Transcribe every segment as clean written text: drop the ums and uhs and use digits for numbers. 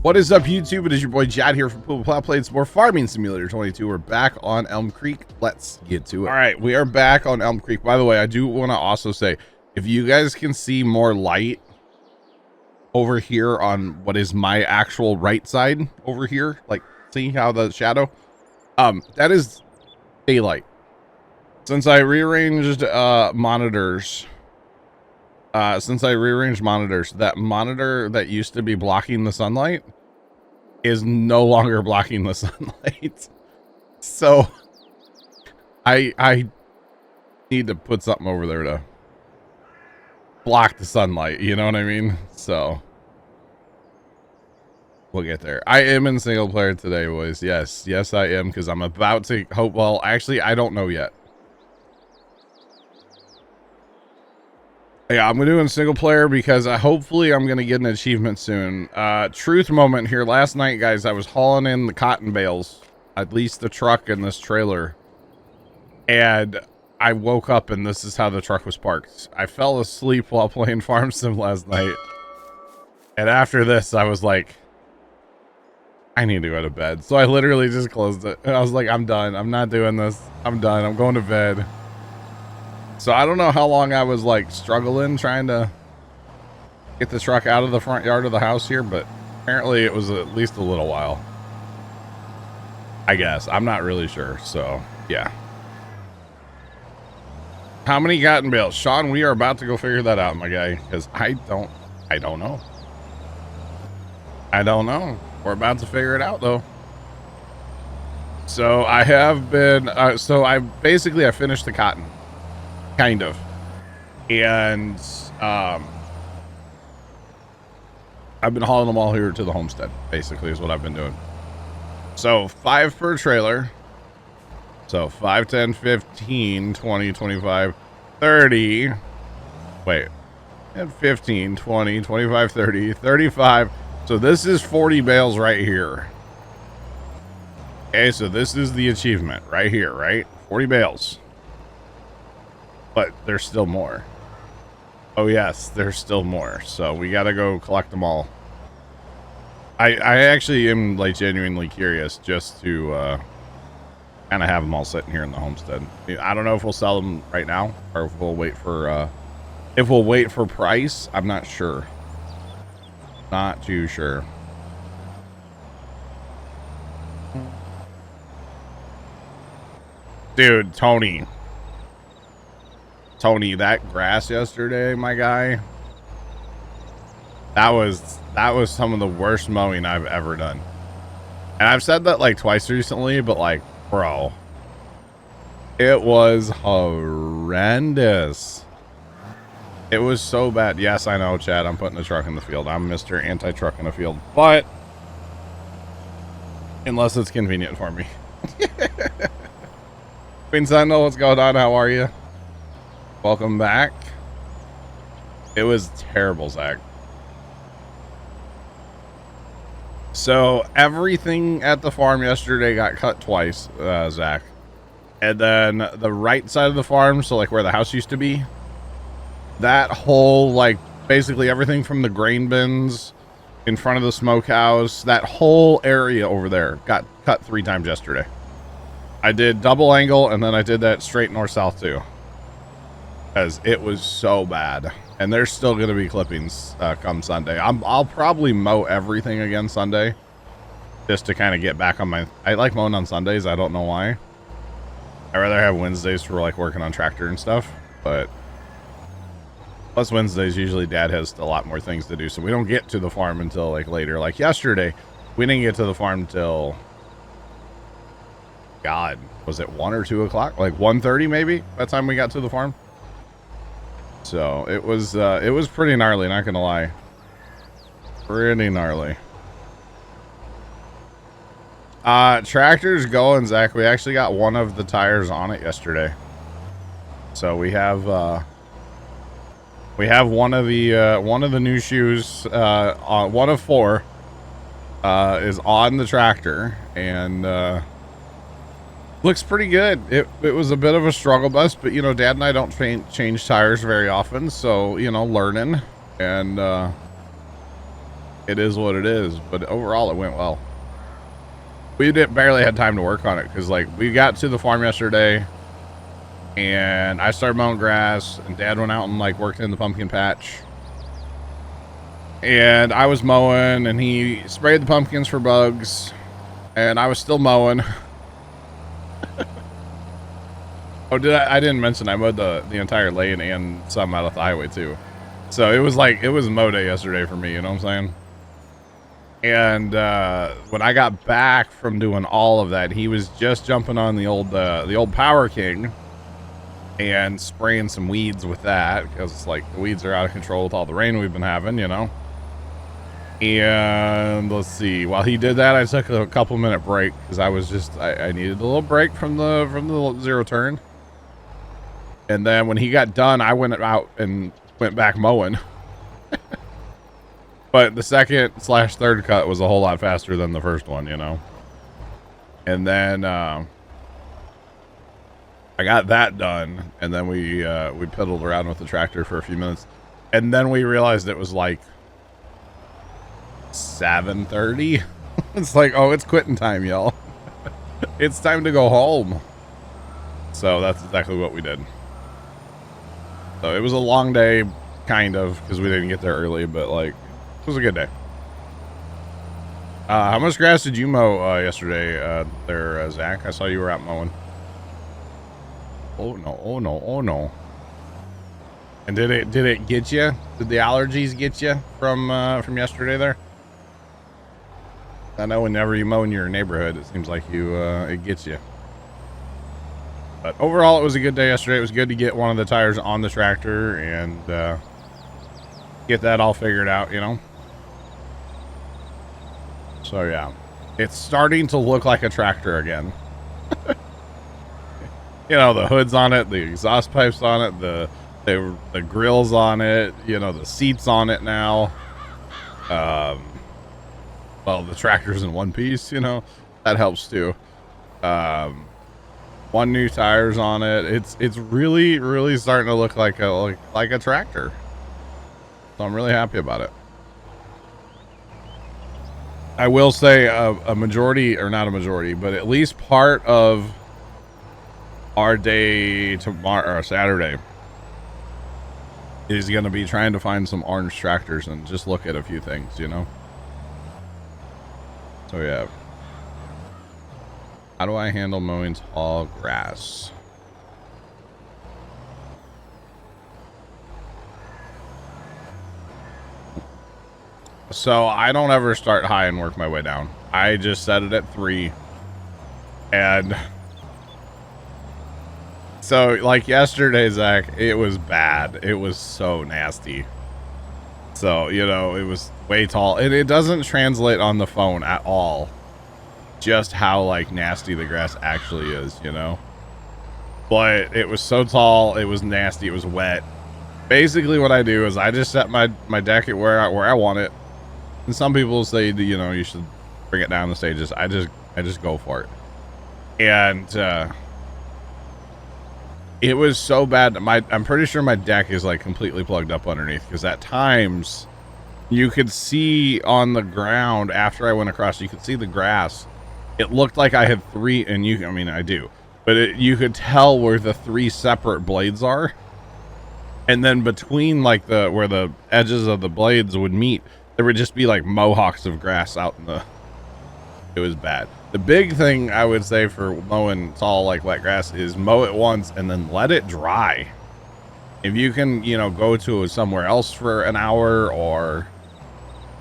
What is up, YouTube? It is your boy Jad here from Puma Plow. Playing some more Farming Simulator 22. We're back on Elm Creek. Let's get to it. All right, we are back on Elm Creek. By the way, I do want to also say, if you guys can see more light over here on what is my actual right side over here, like see how the shadow, that is daylight. Since I rearranged monitors, that monitor that used to be blocking the sunlight is no longer blocking the sunlight. So I need to put something over there to block the sunlight, you know what I mean? So we'll get there. I am in single player today, boys. Yes, I am, because I'm about to hope. Well, actually, I don't know yet. Yeah, I'm doing single player because hopefully I'm going to get an achievement soon. Truth moment here. Last night, guys, I was hauling in the cotton bales, at least the truck and this trailer. And I woke up and this is how the truck was parked. I fell asleep while playing Farm Sim last night. And after this, I was like, I need to go to bed. So I literally just closed it. And I was like, I'm done. I'm not doing this. I'm done. I'm going to bed. So I don't know how long I was like struggling trying to get the truck out of the front yard of the house here, but apparently it was at least a little while. I guess. I'm not really sure. So yeah. How many cotton bales? Sean, we are about to go figure that out, my guy, because I don't know. I don't know. We're about to figure it out though. So I have been, I finished the cotton. Kind of. And I've been hauling them all here to the homestead, basically, is what I've been doing. So 5 per trailer. So 5, 10, 15, 20, 25, 30. Wait. And 15, 20, 25, 30, 35. So this is 40 bales right here. Okay, so this is the achievement right here, right? 40 bales. But there's still more. Oh yes, there's still more. So we gotta go collect them all. I actually am like genuinely curious just to kind of have them all sitting here in the homestead. I don't know if we'll sell them right now or if we'll wait for price. I'm not sure. Not too sure. Dude, Tony, that grass yesterday, my guy, that was some of the worst mowing I've ever done. And I've said that like twice recently, but like, bro, it was horrendous. It was so bad. Yes, I know, Chad, I'm putting the truck in the field. I'm Mr. Anti-Truck in the field, but unless it's convenient for me. Queen Sentinel, what's going on? How are you? Welcome back. It was terrible, Zach. So everything at the farm yesterday got cut twice, Zach. And then the right side of the farm, so like where the house used to be, that whole, like basically everything from the grain bins in front of the smokehouse, that whole area over there got cut 3 times yesterday. I did double angle and then I did that straight north-south too. Because it was so bad, and there's still going to be clippings come Sunday. I'll probably mow everything again Sunday, just to kind of get back on my. I like mowing on Sundays. I don't know why. I rather have Wednesdays for like working on tractor and stuff, but plus Wednesdays usually Dad has a lot more things to do, so we don't get to the farm until like later. Like yesterday, we didn't get to the farm until, God, was it 1 or 2 o'clock? Like 1:30 maybe. By the time we got to the farm. So it was pretty gnarly, not gonna lie. Pretty gnarly. Tractor's going, Zach. We actually got one of the tires on it yesterday. So we have one of the new shoes, one of 4 is on the tractor, and looks pretty good. It was a bit of a struggle bus, but you know, Dad and I don't change tires very often, so you know, learning. And it is what it is. But overall, it went well. We barely had time to work on it because, like, we got to the farm yesterday, and I started mowing grass, and Dad went out and, like, worked in the pumpkin patch. And I was mowing, and he sprayed the pumpkins for bugs, and I was still mowing. Oh, I didn't mention I mowed the entire lane and some out of the highway too. So it was like, it was mow day yesterday for me, you know what I'm saying? And when I got back from doing all of that, he was just jumping on the old Power King and spraying some weeds with that, because it's like the weeds are out of control with all the rain we've been having, you know. And let's see, while he did that, I took a couple-minute break because I needed a little break from the zero turn. And then when he got done, I went out and went back mowing. But the second/third cut was a whole lot faster than the first one, you know. And then I got that done, and then we piddled around with the tractor for a few minutes, and then we realized it was like 7:30. It's like, oh, it's quitting time, y'all. It's time to go home. So that's exactly what we did. So it was a long day, kind of, because we didn't get there early, but like, it was a good day. How much grass did you mow yesterday there, Zach? I saw you were out mowing. Oh no, oh no, oh no. And did it get you? Did the allergies get you from yesterday there? I know whenever you mow in your neighborhood, it seems like it gets you. But overall, it was a good day yesterday. It was good to get one of the tires on the tractor and get that all figured out, you know? So, yeah. It's starting to look like a tractor again. You know, the hood's on it, the exhaust pipes on it, the grills on it, you know, the seats on it now. Well, the tractor's in one piece, you know, that helps too. One new tires on it. It's really, really starting to look like a tractor. So I'm really happy about it. I will say a majority, or not a majority, but at least part of our day tomorrow or Saturday is going to be trying to find some orange tractors and just look at a few things, you know? So yeah. How do I handle mowing tall grass? So I don't ever start high and work my way down. I just set it at 3. And so like yesterday, Zach, it was bad. It was so nasty. So, you know, it was way tall. And it doesn't translate on the phone at all. Just how like nasty the grass actually is, you know. But it was so tall, it was nasty, it was wet. Basically what I do is I just set my deck at where I want it. And some people say, you know, you should bring it down the stages. I just go for it. And it was so bad. I'm pretty sure my deck is like completely plugged up underneath, because at times you could see on the ground after I went across, you could see the grass. It looked like I had 3, and I mean, I do, but you could tell where the 3 separate blades are. And then between like where the edges of the blades would meet, there would just be like mohawks of grass out in it was bad. The big thing I would say for mowing tall, like wet grass, is mow it once and then let it dry. If you can, you know, go to somewhere else for an hour, or,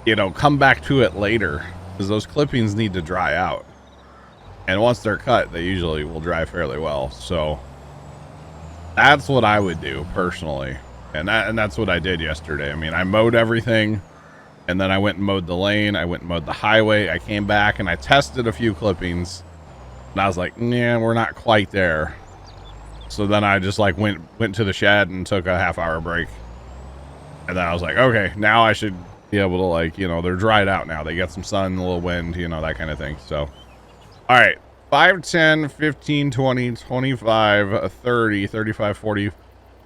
you know, come back to it later, because those clippings need to dry out. And once they're cut, they usually will dry fairly well. So that's what I would do personally. And that's what I did yesterday. I mean, I mowed everything, and then I went and mowed the lane. I went and mowed the highway. I came back and I tested a few clippings, and I was like, nah, we're not quite there. So then I just like went to the shed and took a half-hour break. And then I was like, okay, now I should be able to, like, you know, they're dried out now. They get some sun, a little wind, you know, that kind of thing. So all right, 5, 10, 15, 20, 25, 30, 35, 40,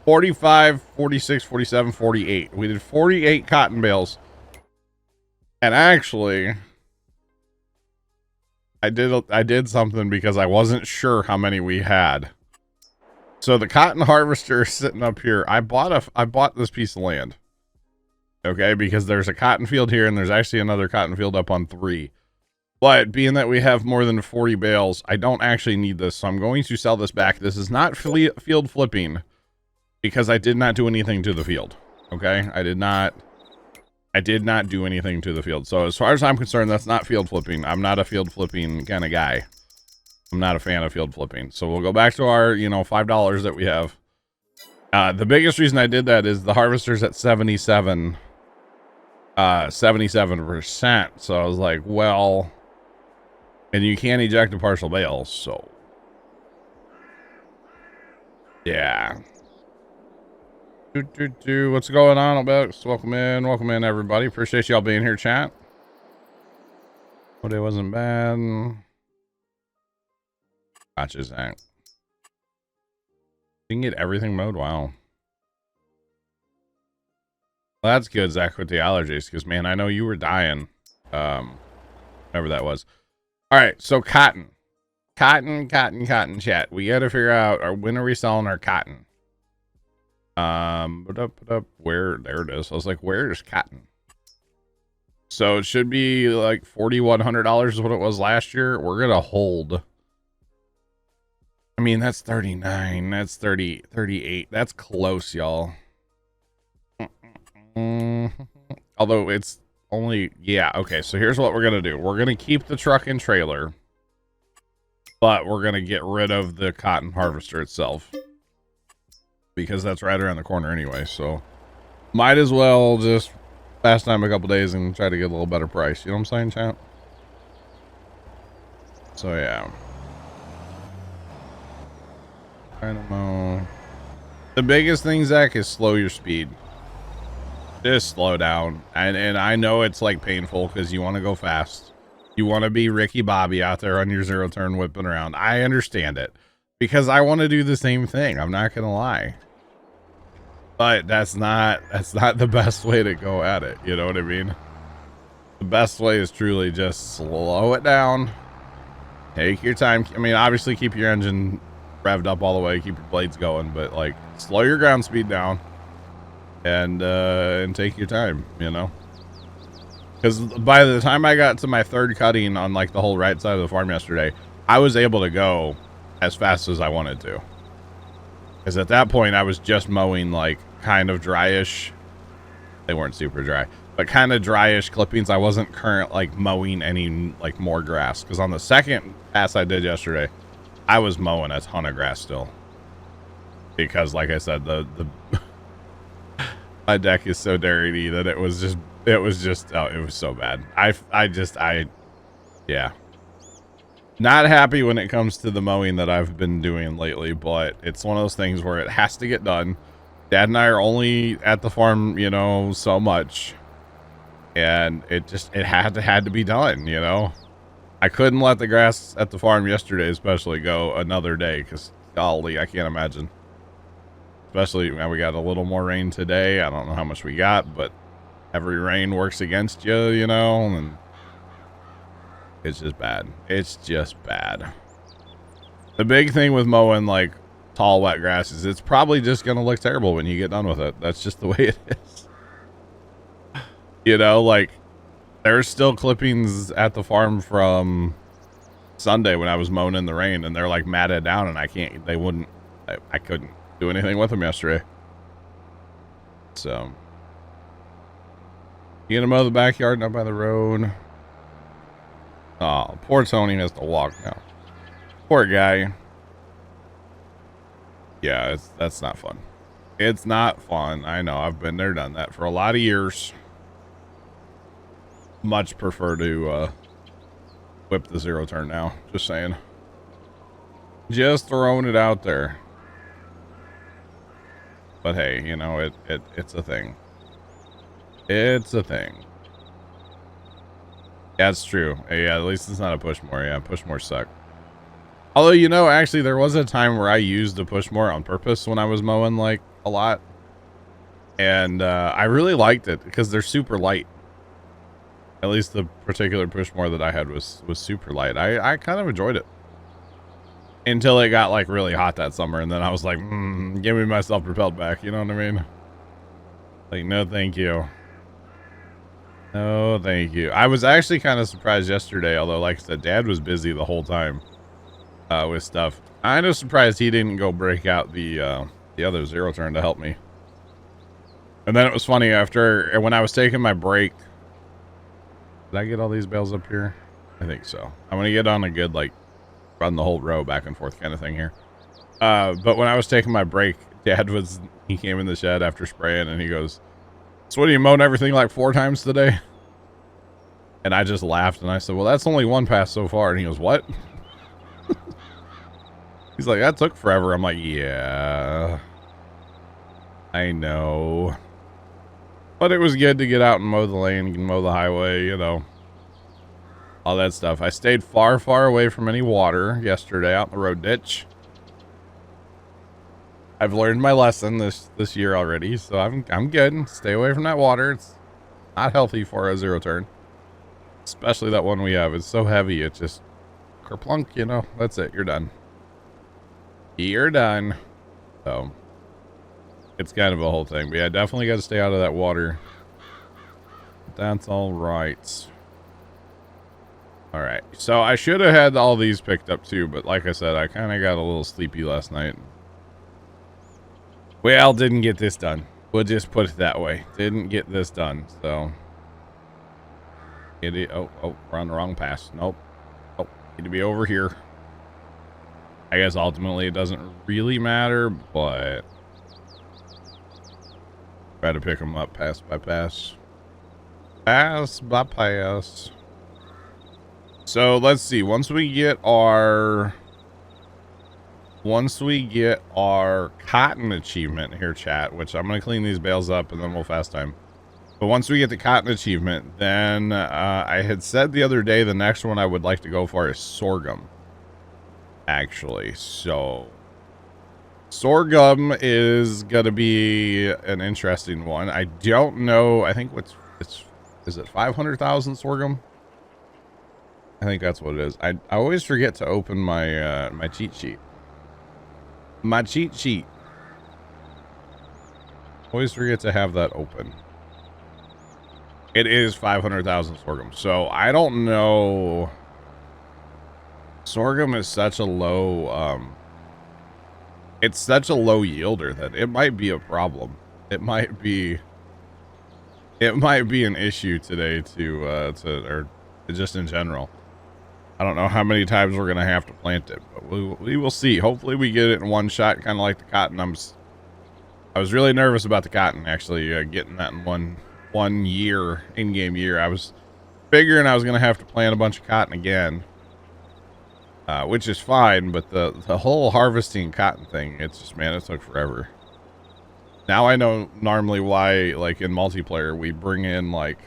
45, 46, 47, 48. We did 48 cotton bales. And actually, I did something because I wasn't sure how many we had. So the cotton harvester is sitting up here. I bought this piece of land. Okay, because there's a cotton field here and there's actually another cotton field up on 3. But being that we have more than 40 bales, I don't actually need this. So I'm going to sell this back. This is not field flipping because I did not do anything to the field. Okay, I did not do anything to the field. So as far as I'm concerned, that's not field flipping. I'm not a field flipping kind of guy. I'm not a fan of field flipping. So we'll go back to our, $5 that we have. The biggest reason I did that is the harvester's at 77%. So I was like, well, and you can't eject a partial bale. So yeah. What's going on, Obex? Welcome in, everybody. Appreciate y'all being here, chat. What day wasn't bad. Gotcha, Zach. You can get everything mowed. Wow. Well, that's good, Zach, with the allergies, because man, I know you were dying. Whatever that was. All right, so cotton, chat. We got to figure out when are we selling our cotton? Where? There it is. I was like, where's cotton? So it should be like $4,100 is what it was last year. We're gonna hold. I mean, that's 39. That's 30, 38. That's close, y'all. Although it's only, yeah. Okay, so here's what we're gonna do. We're gonna keep the truck and trailer, but we're gonna get rid of the cotton harvester itself because that's right around the corner anyway. So might as well just fast time a couple days and try to get a little better price. You know what I'm saying, chat? So yeah. The biggest thing, Zach, is slow your speed. Just slow down. And I know it's like painful because you want to go fast. You want to be Ricky Bobby out there on your 0-turn whipping around. I understand it because I want to do the same thing. I'm not gonna lie. But that's not the best way to go at it. You know what I mean? The best way is truly just slow it down. Take your time. I mean, obviously keep your engine revved up all the way, keep your blades going, but like slow your ground speed down and take your time, you know? Because by the time I got to my third cutting on like the whole right side of the farm yesterday, I was able to go as fast as I wanted to. Because at that point I was just mowing like kind of dryish. They weren't super dry, but kind of dryish clippings. I wasn't mowing any like more grass. Because on the second pass I did yesterday, I was mowing a ton of grass still. Because like I said, the my deck is so dirty that it was so bad. Yeah. Not happy when it comes to the mowing that I've been doing lately, but it's one of those things where it has to get done. Dad and I are only at the farm, so much. And it had to be done, I couldn't let the grass at the farm yesterday especially go another day because golly, I can't imagine. Especially when we got a little more rain today. I don't know how much we got, but every rain works against you, and it's just bad. It's just bad. The big thing with mowing like tall wet grass is it's probably just going to look terrible when you get done with it. That's just the way it is. Like there's still clippings at the farm from Sunday when I was mowing in the rain and they're like matted down and I couldn't do anything with them yesterday. So you gonna mow the backyard, not by the road? Oh, poor Tony has to walk now. Poor guy. Yeah, that's not fun. It's not fun. I know. I've been there, done that for a lot of years. Much prefer to whip the 0-turn now. Just saying. Just throwing it out there. But hey, it's a thing. It's a thing. Yeah, it's true. Yeah, at least it's not a push more. Yeah, push more suck. Although, actually there was a time where I used a push more on purpose when I was mowing like a lot. And I really liked it because they're super light. At least the particular Pushmore that I had was super light. I kind of enjoyed it. Until it got like really hot that summer, and then I was like, give me my self-propelled back, you know what I mean? Like, no thank you. No thank you. I was actually kind of surprised yesterday, although like I said, Dad was busy the whole time with stuff. I'm just surprised he didn't go break out the other zero turn to help me. And then it was funny when I was taking my break. Did I get all these bales up here? I think so. I'm gonna get on a good like run the whole row back and forth kind of thing here. But when I was taking my break, he came in the shed after spraying and he goes, "So what, are you mowing everything like 4 times today?" And I just laughed and I said, "Well, that's only one pass so far." And he goes, "What?" He's like, "That took forever." I'm like, "Yeah, I know." But it was good to get out and mow the lane and mow the highway, you know. All that stuff. I stayed far, far away from any water yesterday out in the road ditch. I've learned my lesson this year already, so I'm good. Stay away from that water. It's not healthy for a zero turn. Especially that one we have. It's so heavy, it just kerplunk, you know. That's it. You're done. You're done. So it's kind of a whole thing. But yeah, definitely got to stay out of that water. That's all right. All right. So I should have had all these picked up too, but like I said, I kind of got a little sleepy last night. Well, didn't get this done. We'll just put it that way. Didn't get this done. So oh, we're on the wrong pass. Nope. Oh, need to be over here. I guess ultimately it doesn't really matter, but try to pick them up pass by pass. Pass by pass. So let's see. Once we get our cotton achievement here, chat, which I'm going to clean these bales up and then we'll fast time. But once we get the cotton achievement, then I had said the other day the next one I would like to go for is sorghum. Actually, so sorghum is going to be an interesting one. I don't know. I think is it 500,000 sorghum? I think that's what it is. I always forget to open my my cheat sheet. My cheat sheet. Always forget to have that open. It is 500,000 sorghum. So I don't know. Sorghum is such a low it's such a low yielder that it might be a problem. It might be an issue today or just in general. I don't know how many times we're gonna have to plant it, but we will see. Hopefully we get it in one shot, kind of like the cotton. I was really nervous about the cotton actually getting that in one year, in-game year. I was figuring I was gonna have to plant a bunch of cotton again, which is fine. But the whole harvesting cotton thing, it's just, man, it took forever. Now I know normally why, like in multiplayer, we bring in like,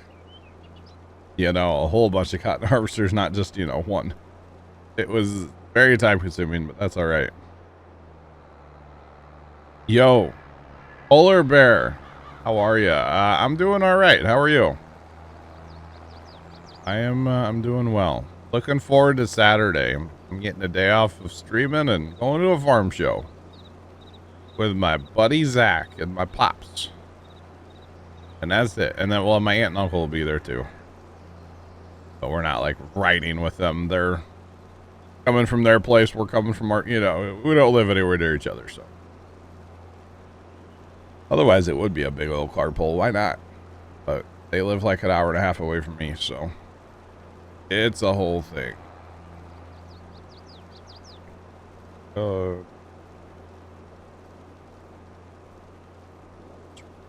you know, a whole bunch of cotton harvesters, not just, you know, one. It was very time consuming, but that's all right. Yo, Polar Bear, how are you? I'm doing all right. How are you? I'm doing well. Looking forward to Saturday. I'm getting a day off of streaming and going to a farm show with my buddy Zach and my pops. And that's it. And then, well, my aunt and uncle will be there too. But we're not like riding with them. They're coming from their place. We're coming from our, you know, we don't live anywhere near each other. So otherwise it would be a big old carpool. Why not? But they live like an hour and a half away from me. So it's a whole thing.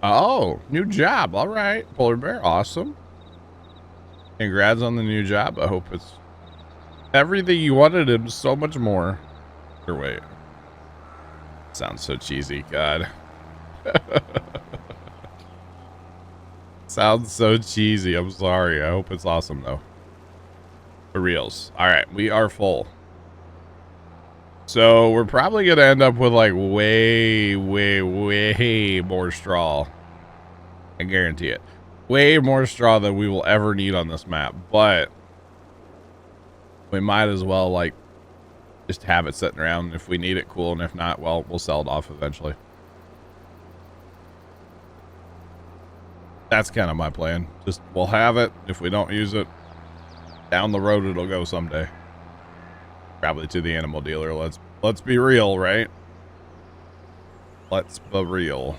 Oh, new job. All right. Polar Bear. Awesome. Congrats on the new job. I hope it's everything you wanted and so much more. Or wait. Sounds so cheesy. God. Sounds so cheesy. I'm sorry. I hope it's awesome though. For reals. All right. We are full. So we're probably going to end up with like way more straw. I guarantee it. way more straw than we will ever need on this map, but we might as well, like, just have it sitting around. If we need it, cool, and if not, well, we'll sell it off eventually. That's kind of my plan. Just, we'll have it. If we don't use it, down the road it'll go someday. Probably to the animal dealer. Let's be real, right? Let's be real.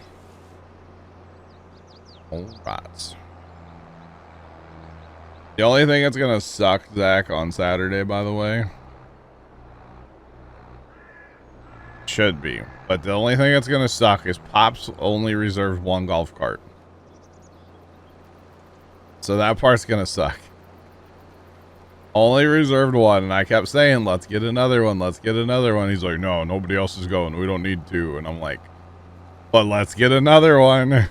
All right. The only thing that's gonna suck, Zach, on Saturday, by the way, should be, but the only thing that's gonna suck is Pops only reserved one golf cart, so that part's gonna suck. Only reserved one, and I kept saying, let's get another one, let's get another one. He's like, no, nobody else is going, we don't need to. And I'm like, but let's get another one.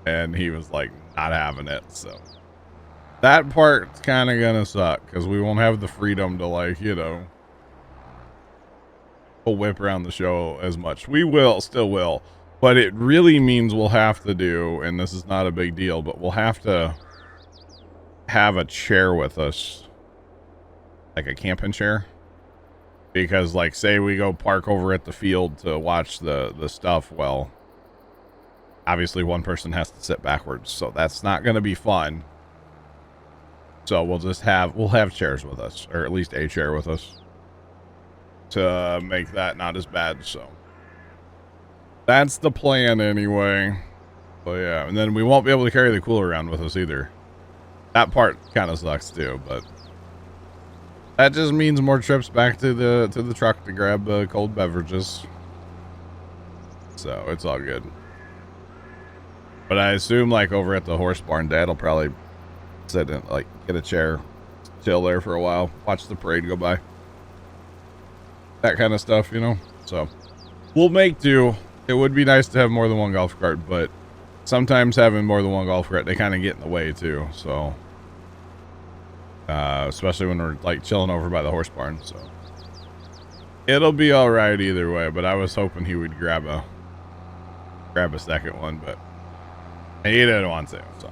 And he was like, not having it. So that part's kind of gonna suck, because we won't have the freedom to, like, you know, whip around the show as much. We will, still will, but it really means we'll have to do, and this is not a big deal, but we'll have to have a chair with us, like a camping chair, because, like, say we go park over at the field to watch the stuff, well, obviously one person has to sit backwards, so that's not going to be fun. So we'll have chairs with us, or at least a chair with us, to make that not as bad. So that's the plan anyway. But yeah, and then we won't be able to carry the cooler around with us either. That part kind of sucks too, but that just means more trips back to the truck to grab cold beverages. So it's all good. But I assume, like, over at the horse barn, Dad'll probably sit in, like, get a chair, chill there for a while, watch the parade go by. That kind of stuff, you know? So we'll make do. It would be nice to have more than one golf cart, but sometimes having more than one golf cart, they kind of get in the way too. So especially when we're, like, chilling over by the horse barn. So it'll be all right either way, but I was hoping he would grab a second one, but he didn't want to. So,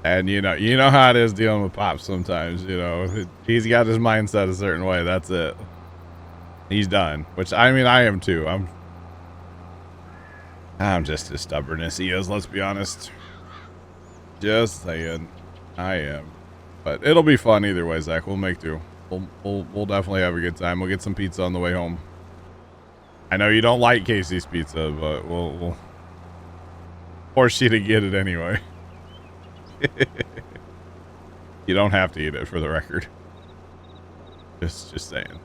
and you know how it is dealing with Pops sometimes. You know, he's got his mindset a certain way. That's it. He's done. Which, I mean, I am too. I'm just as stubborn as he is. Let's be honest. Just saying, I am. But it'll be fun either way, Zach. We'll make do. We'll definitely have a good time. We'll get some pizza on the way home. I know you don't like Casey's pizza, but we'll force you to get it anyway. You don't have to eat it, for the record. Just saying.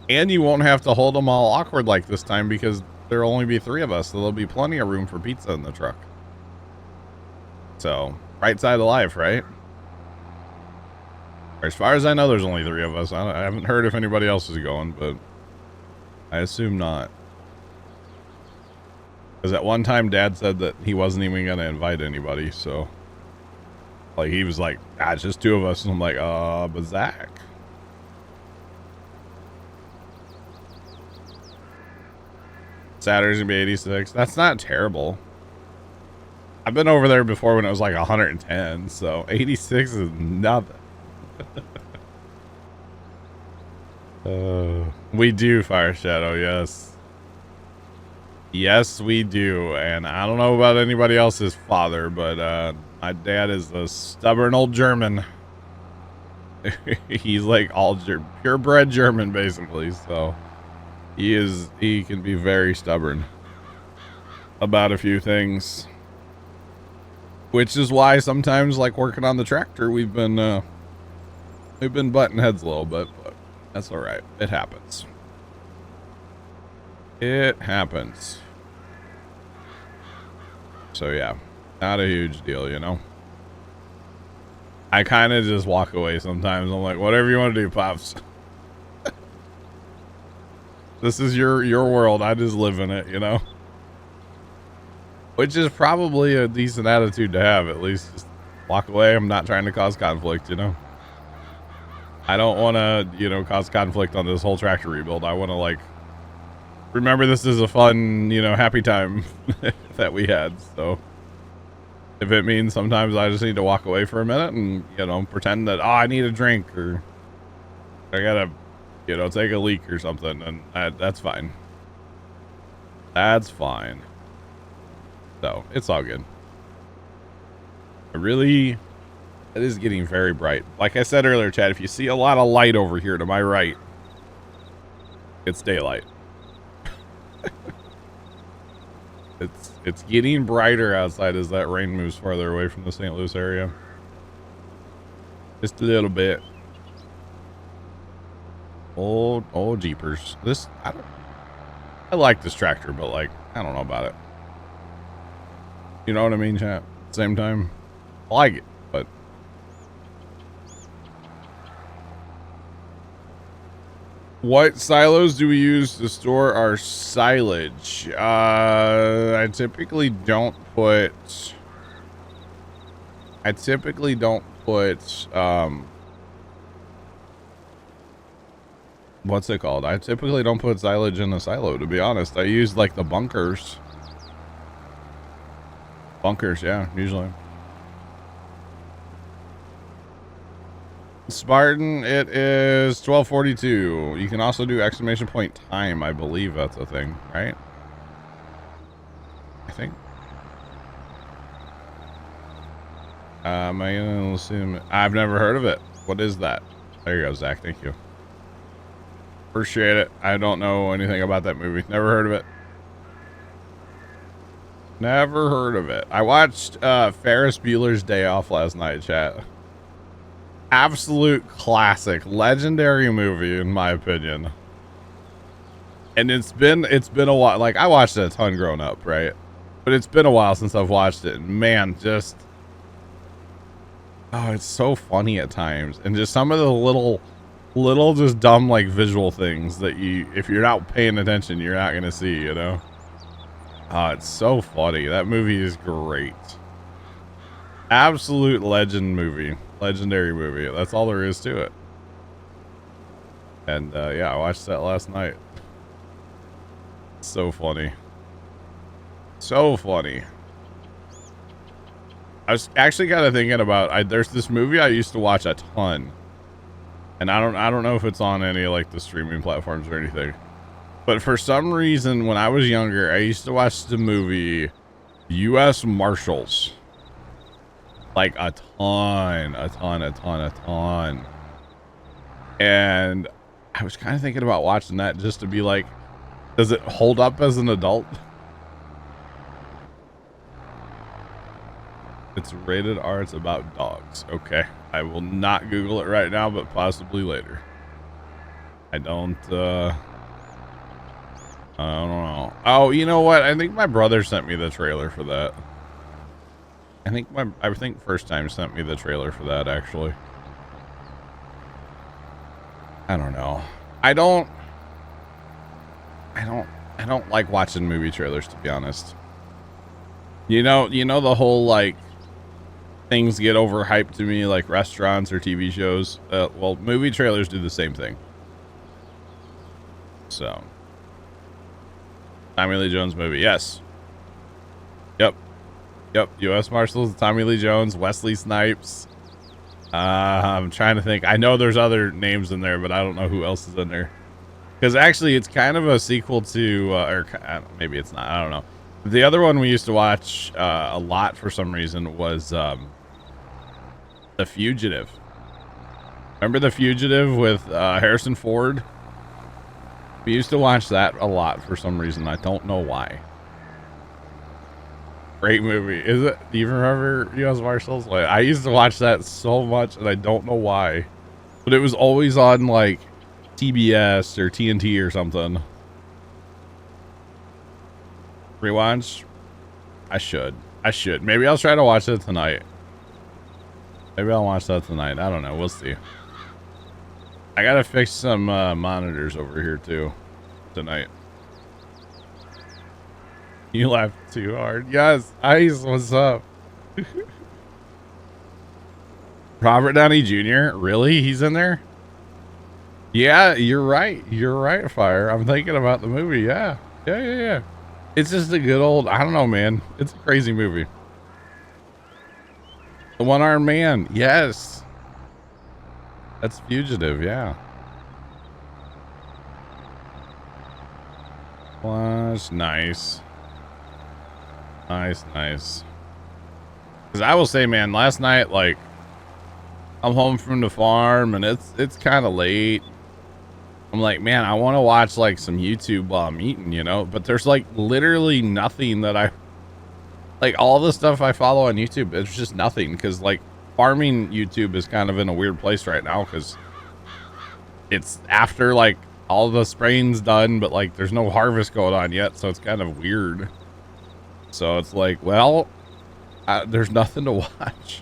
And you won't have to hold them all awkward like this time, because there'll only be 3 of us, so there'll be plenty of room for pizza in the truck. So, right side of life, right? As far as I know, there's only 3 of us. I haven't heard if anybody else is going, but I assume not. Because at one time, Dad said that he wasn't even going to invite anybody, so, like, he was like, it's just 2 of us, and I'm like, but Zach. Saturday's gonna be 86. That's not terrible. I've been over there before when it was like 110, so 86 is nothing. We do, Fire Shadow, yes. Yes, we do. And I don't know about anybody else's father, but my dad is a stubborn old German. He's like all purebred German, basically, so he can be very stubborn about a few things, which is why sometimes, like working on the tractor, we've been butting heads a little bit, but that's all right. It happens. It happens. So yeah, not a huge deal, you know. I kind of just walk away sometimes. I'm like, whatever you want to do, Pops. This is your world. I just live in it, you know? Which is probably a decent attitude to have, at least. Just walk away. I'm not trying to cause conflict, you know? I don't want to, you know, cause conflict on this whole tractor rebuild. I want to, like, remember this is a fun, you know, happy time. that we had. So if it means sometimes I just need to walk away for a minute and, you know, pretend that, oh, I need a drink or I gotta, you know, take a leak or something, and that's fine. That's fine. So it's all good. It is getting very bright. Like I said earlier, Chad, if you see a lot of light over here to my right, it's daylight. It's getting brighter outside as that rain moves farther away from the St. Louis area. Just a little bit. Old jeepers. I like this tractor, but like, I don't know about it. You know what I mean, chat? At the same time, I like it, but what silos do we use to store our silage? I typically don't put what's it called? I typically don't put silage in a silo, to be honest. I use like the bunkers. Yeah, usually. Spartan, it is 12:42. You can also do exclamation point time. I believe that's a thing, right? I think. I've never heard of it. What is that? There you go, Zach. Thank you. Appreciate it. I don't know anything about that movie. Never heard of it. Never heard of it. I watched Ferris Bueller's Day Off last night, chat. Absolute classic, legendary movie in my opinion. And it's been a while. Like, I watched it a ton growing up, right? But it's been a while since I've watched it, and man, just it's so funny at times, and just some of the little just dumb like visual things that if you're not paying attention, you're not gonna see, you know. It's so funny. That movie is great. Absolute legendary movie. That's all there is to it. And yeah, I watched that last night. So funny. I was actually kind of thinking about there's this movie I used to watch a ton, and I don't know if it's on any like the streaming platforms or anything, but for some reason when I was younger I used to watch the movie U.S. Marshals like a ton, and I was kind of thinking about watching that just to be like, does it hold up as an adult? It's rated R. It's about dogs. Okay. I will not Google it right now, but possibly later. I don't know. Oh, you know what? I think my brother sent me the trailer for that. I think First Time sent me the trailer for that, actually. I don't know. I don't like watching movie trailers, to be honest. You know the whole like things get overhyped to me, like restaurants or TV shows. Well, movie trailers do the same thing. So, Tommy Lee Jones movie, yes. Yep. U.S. Marshals, Tommy Lee Jones, Wesley Snipes. I'm trying to think. I know there's other names in there, but I don't know who else is in there. Because actually, it's kind of a sequel to, or maybe it's not. I don't know. The other one we used to watch a lot for some reason was The Fugitive. Remember The Fugitive with Harrison Ford? We used to watch that a lot for some reason. I don't know why. Great movie. Is it? Do you remember U.S. Marshals? Like, I used to watch that so much, and I don't know why. But it was always on, like, TBS or TNT or something. Rewatch? I should. Maybe I'll try to watch it tonight. Maybe I'll watch that tonight. I don't know. We'll see. I gotta fix some monitors over here too tonight. You laughed too hard. Yes, Ice, what's up? Robert Downey Jr. Really? He's in there? Yeah, you're right. You're right, Fire. I'm thinking about the movie. Yeah. It's just a good old, I don't know, man. It's a crazy movie. The One-Armed Man. Yes. That's Fugitive, yeah. Was nice. Nice. Because I will say, man, last night, like, I'm home from the farm and it's kind of late. I'm like, man, I want to watch like some YouTube while I'm eating, you know, but there's like literally nothing that like all the stuff I follow on YouTube. It's just nothing. Cause like farming YouTube is kind of in a weird place right now. Cause it's after like all the spraying's done, but like there's no harvest going on yet. So it's kind of weird. So it's like, well, there's nothing to watch.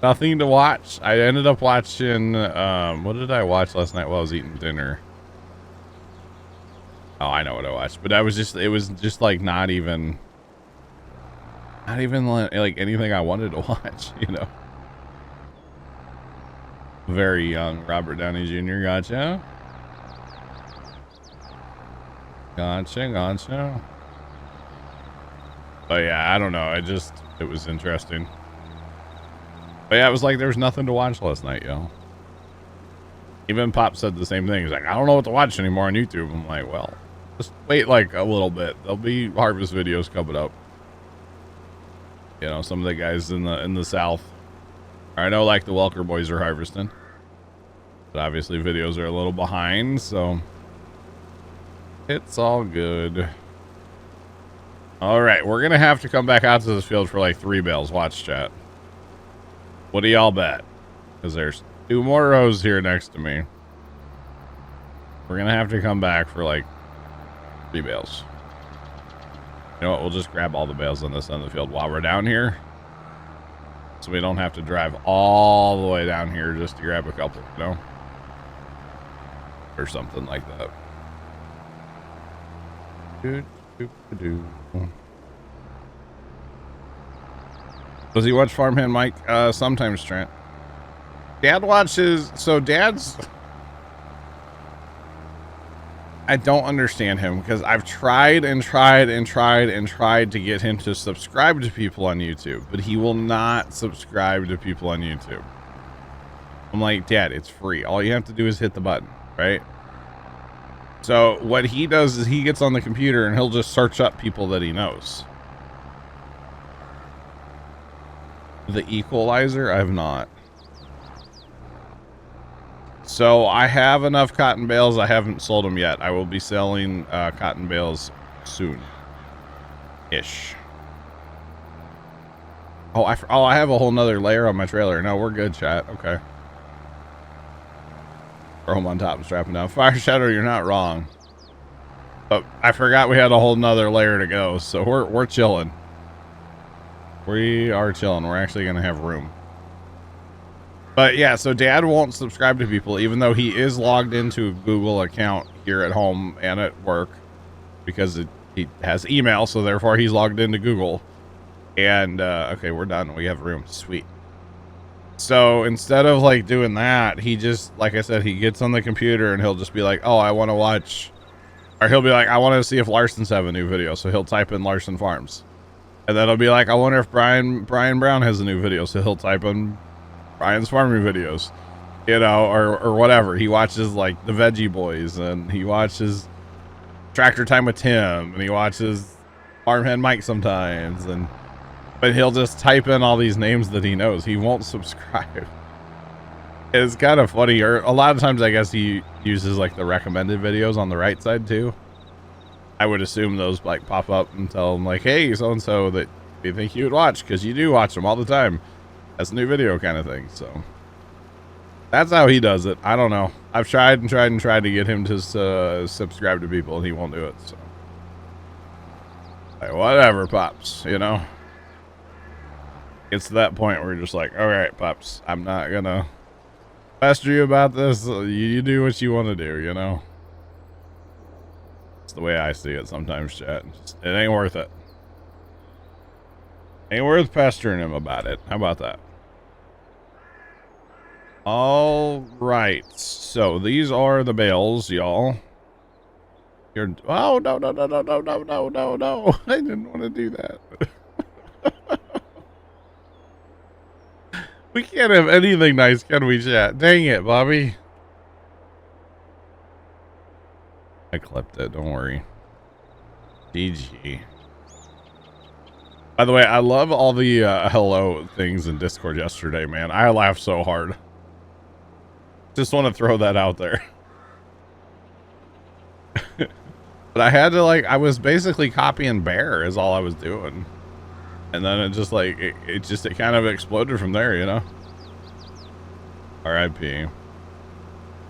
Nothing to watch. I ended up watching, what did I watch last night while I was eating dinner? Oh, I know what I watched, but it was just like not even like anything I wanted to watch, you know? Very young Robert Downey Jr. Gotcha. But yeah, I don't know. It was interesting. But yeah, it was like there was nothing to watch last night, yo. Even Pop said the same thing. He's like, I don't know what to watch anymore on YouTube. I'm like, well, just wait like a little bit. There'll be harvest videos coming up. You know, some of the guys in the South. I know like the Welker boys are harvesting. But obviously videos are a little behind, so it's all good. All right, we're gonna have to come back out to this field for like 3 bales. Watch, chat. What do y'all bet? Because there's 2 more rows here next to me. We're gonna have to come back for like 3 bales. You know what? We'll just grab all the bales on this end of the field while we're down here, so we don't have to drive all the way down here just to grab a couple, you know, or something like that. Does he watch Farmhand Mike? Sometimes, Trent. Dad watches, so Dad's, I don't understand him because I've tried to get him to subscribe to people on YouTube, but he will not subscribe to people on YouTube. I'm like, Dad, it's free. All you have to do is hit the button, right? So what he does is he gets on the computer and he'll just search up people that he knows. The Equalizer? I have not. So I have enough cotton bales. I haven't sold them yet. I will be selling cotton bales soon-ish. Oh, I have a whole nother layer on my trailer. No, we're good, chat. Okay. Throw them on top and strap them down. Fire Shadow, you're not wrong. But I forgot we had a whole nother layer to go, so we're chilling. We are chilling. We're actually going to have room. But yeah, so Dad won't subscribe to people, even though he is logged into a Google account here at home and at work, because he has email, so therefore he's logged into Google. And, okay, we're done. We have room. Sweet. So instead of like doing that, he just, like I said, he gets on the computer and he'll just be like, oh, I want to watch, or he'll be like, I want to see if Larson's have a new video. So he'll type in Larson Farms. And then it'll be like, I wonder if Brian Brown has a new video. So he'll type in Brian's farming videos, you know, or whatever. He watches like the Veggie Boys, and he watches Tractor Time with Tim, and he watches Farmhand Mike sometimes, but he'll just type in all these names that he knows. He won't subscribe. It's kind of funny, or a lot of times I guess he uses like the recommended videos on the right side too. I would assume those like pop up and tell him like, hey, so and so that you think you would watch, because you do watch them all the time. That's a new video kind of thing. So that's how he does it. I don't know. I've tried to get him to subscribe to people, and he won't do it. So like, whatever, Pops, you know. It's to that point where you're just like, all right, Pops, I'm not gonna pester you about this. You do what you want to do, you know. It's the way I see it sometimes, chat. It ain't worth it. Ain't worth pestering him about it. How about that? All right. So these are the bales, y'all. You're, oh, no, no, no, no, no, no, no, no, no. I didn't want to do that. We can't have anything nice, can we, chat? Dang it, Bobby. I clipped it, don't worry. GG. By the way, I love all the hello things in Discord yesterday, man. I laughed so hard. Just want to throw that out there. But I had to, like, I was basically copying Bear is all I was doing. And then it just, like, it kind of exploded from there, you know? R.I.P.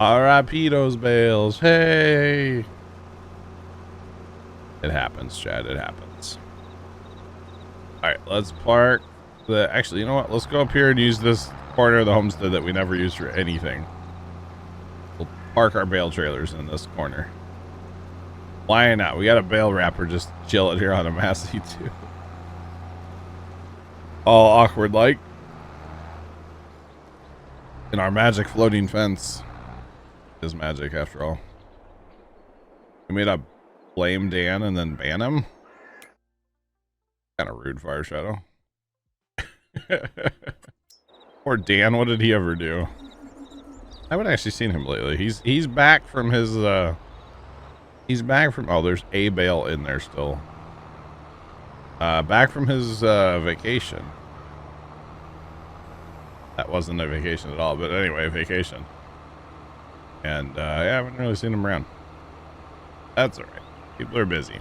R.I.P. those bales. Hey! It happens, Chad. It happens. Alright, let's park the... Actually, you know what? Let's go up here and use this corner of the homestead that we never used for anything. We'll park our bale trailers in this corner. Why not? We got a bale wrapper just chilling here on a Massey, too. All awkward like. In our magic floating fence. Is magic, after all. We made a blame Dan and then ban him. Kind of rude, Fire Shadow. Poor Dan, what did he ever do? I haven't actually seen him lately. He's back from his he's back from, oh, there's a bale in there still. Back from his vacation. That wasn't a vacation at all, but anyway, vacation. And yeah, I haven't really seen him around. That's all right. People are busy.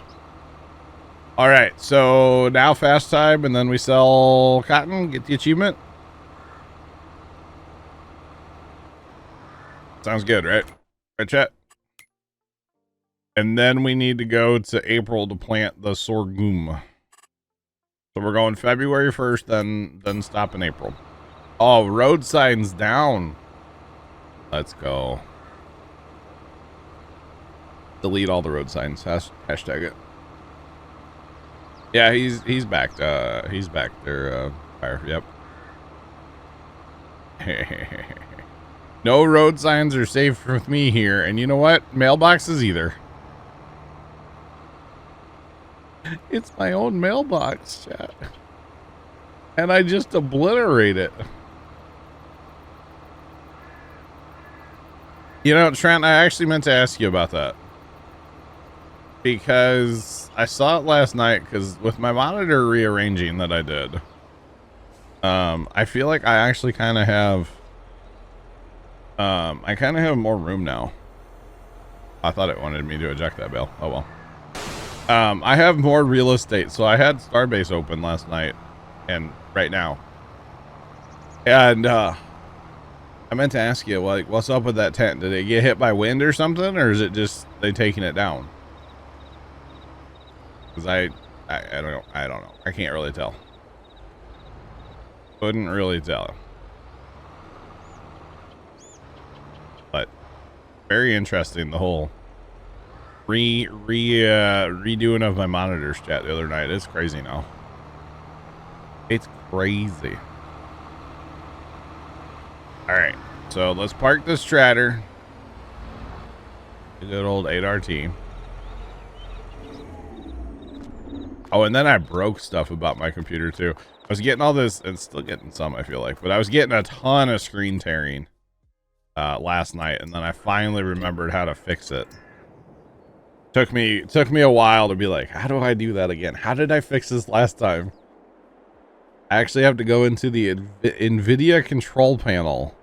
All right, so now fast time, and then we sell cotton, get the achievement. Sounds good, right? Right, chat? And then we need to go to April to plant the sorghum. So we're going February 1st, then stop in April. Oh, road signs down. Let's go. Delete all the road signs. Hashtag it. Yeah, he's back. He's back there. Fire. Yep. No road signs are safe with me here, and you know what? Mailboxes either. It's my own mailbox, chat. And I just obliterate it. You know, Trent, I actually meant to ask you about that. Because I saw it last night, because with my monitor rearranging that I did, I feel like I actually kind of have, I kind of have more room now. I thought it wanted me to eject that bale. Oh well. I have more real estate, so I had Starbase open last night and right now. And, I meant to ask you, like, what's up with that tent? Did it get hit by wind or something, or is it just they taking it down? Because I don't know. I can't really tell. Couldn't really tell. But very interesting, the whole redoing of my monitors chat the other night. It's crazy now. It's crazy. All right, so let's park this Stratter. The good old 8RT. Oh, and then I broke stuff about my computer too. I was getting all this, and still getting some, I feel like, but I was getting a ton of screen tearing last night, and then I finally remembered how to fix it. Took me a while to be like, how do I do that again? How did I fix this last time? I actually have to go into the NVIDIA control panel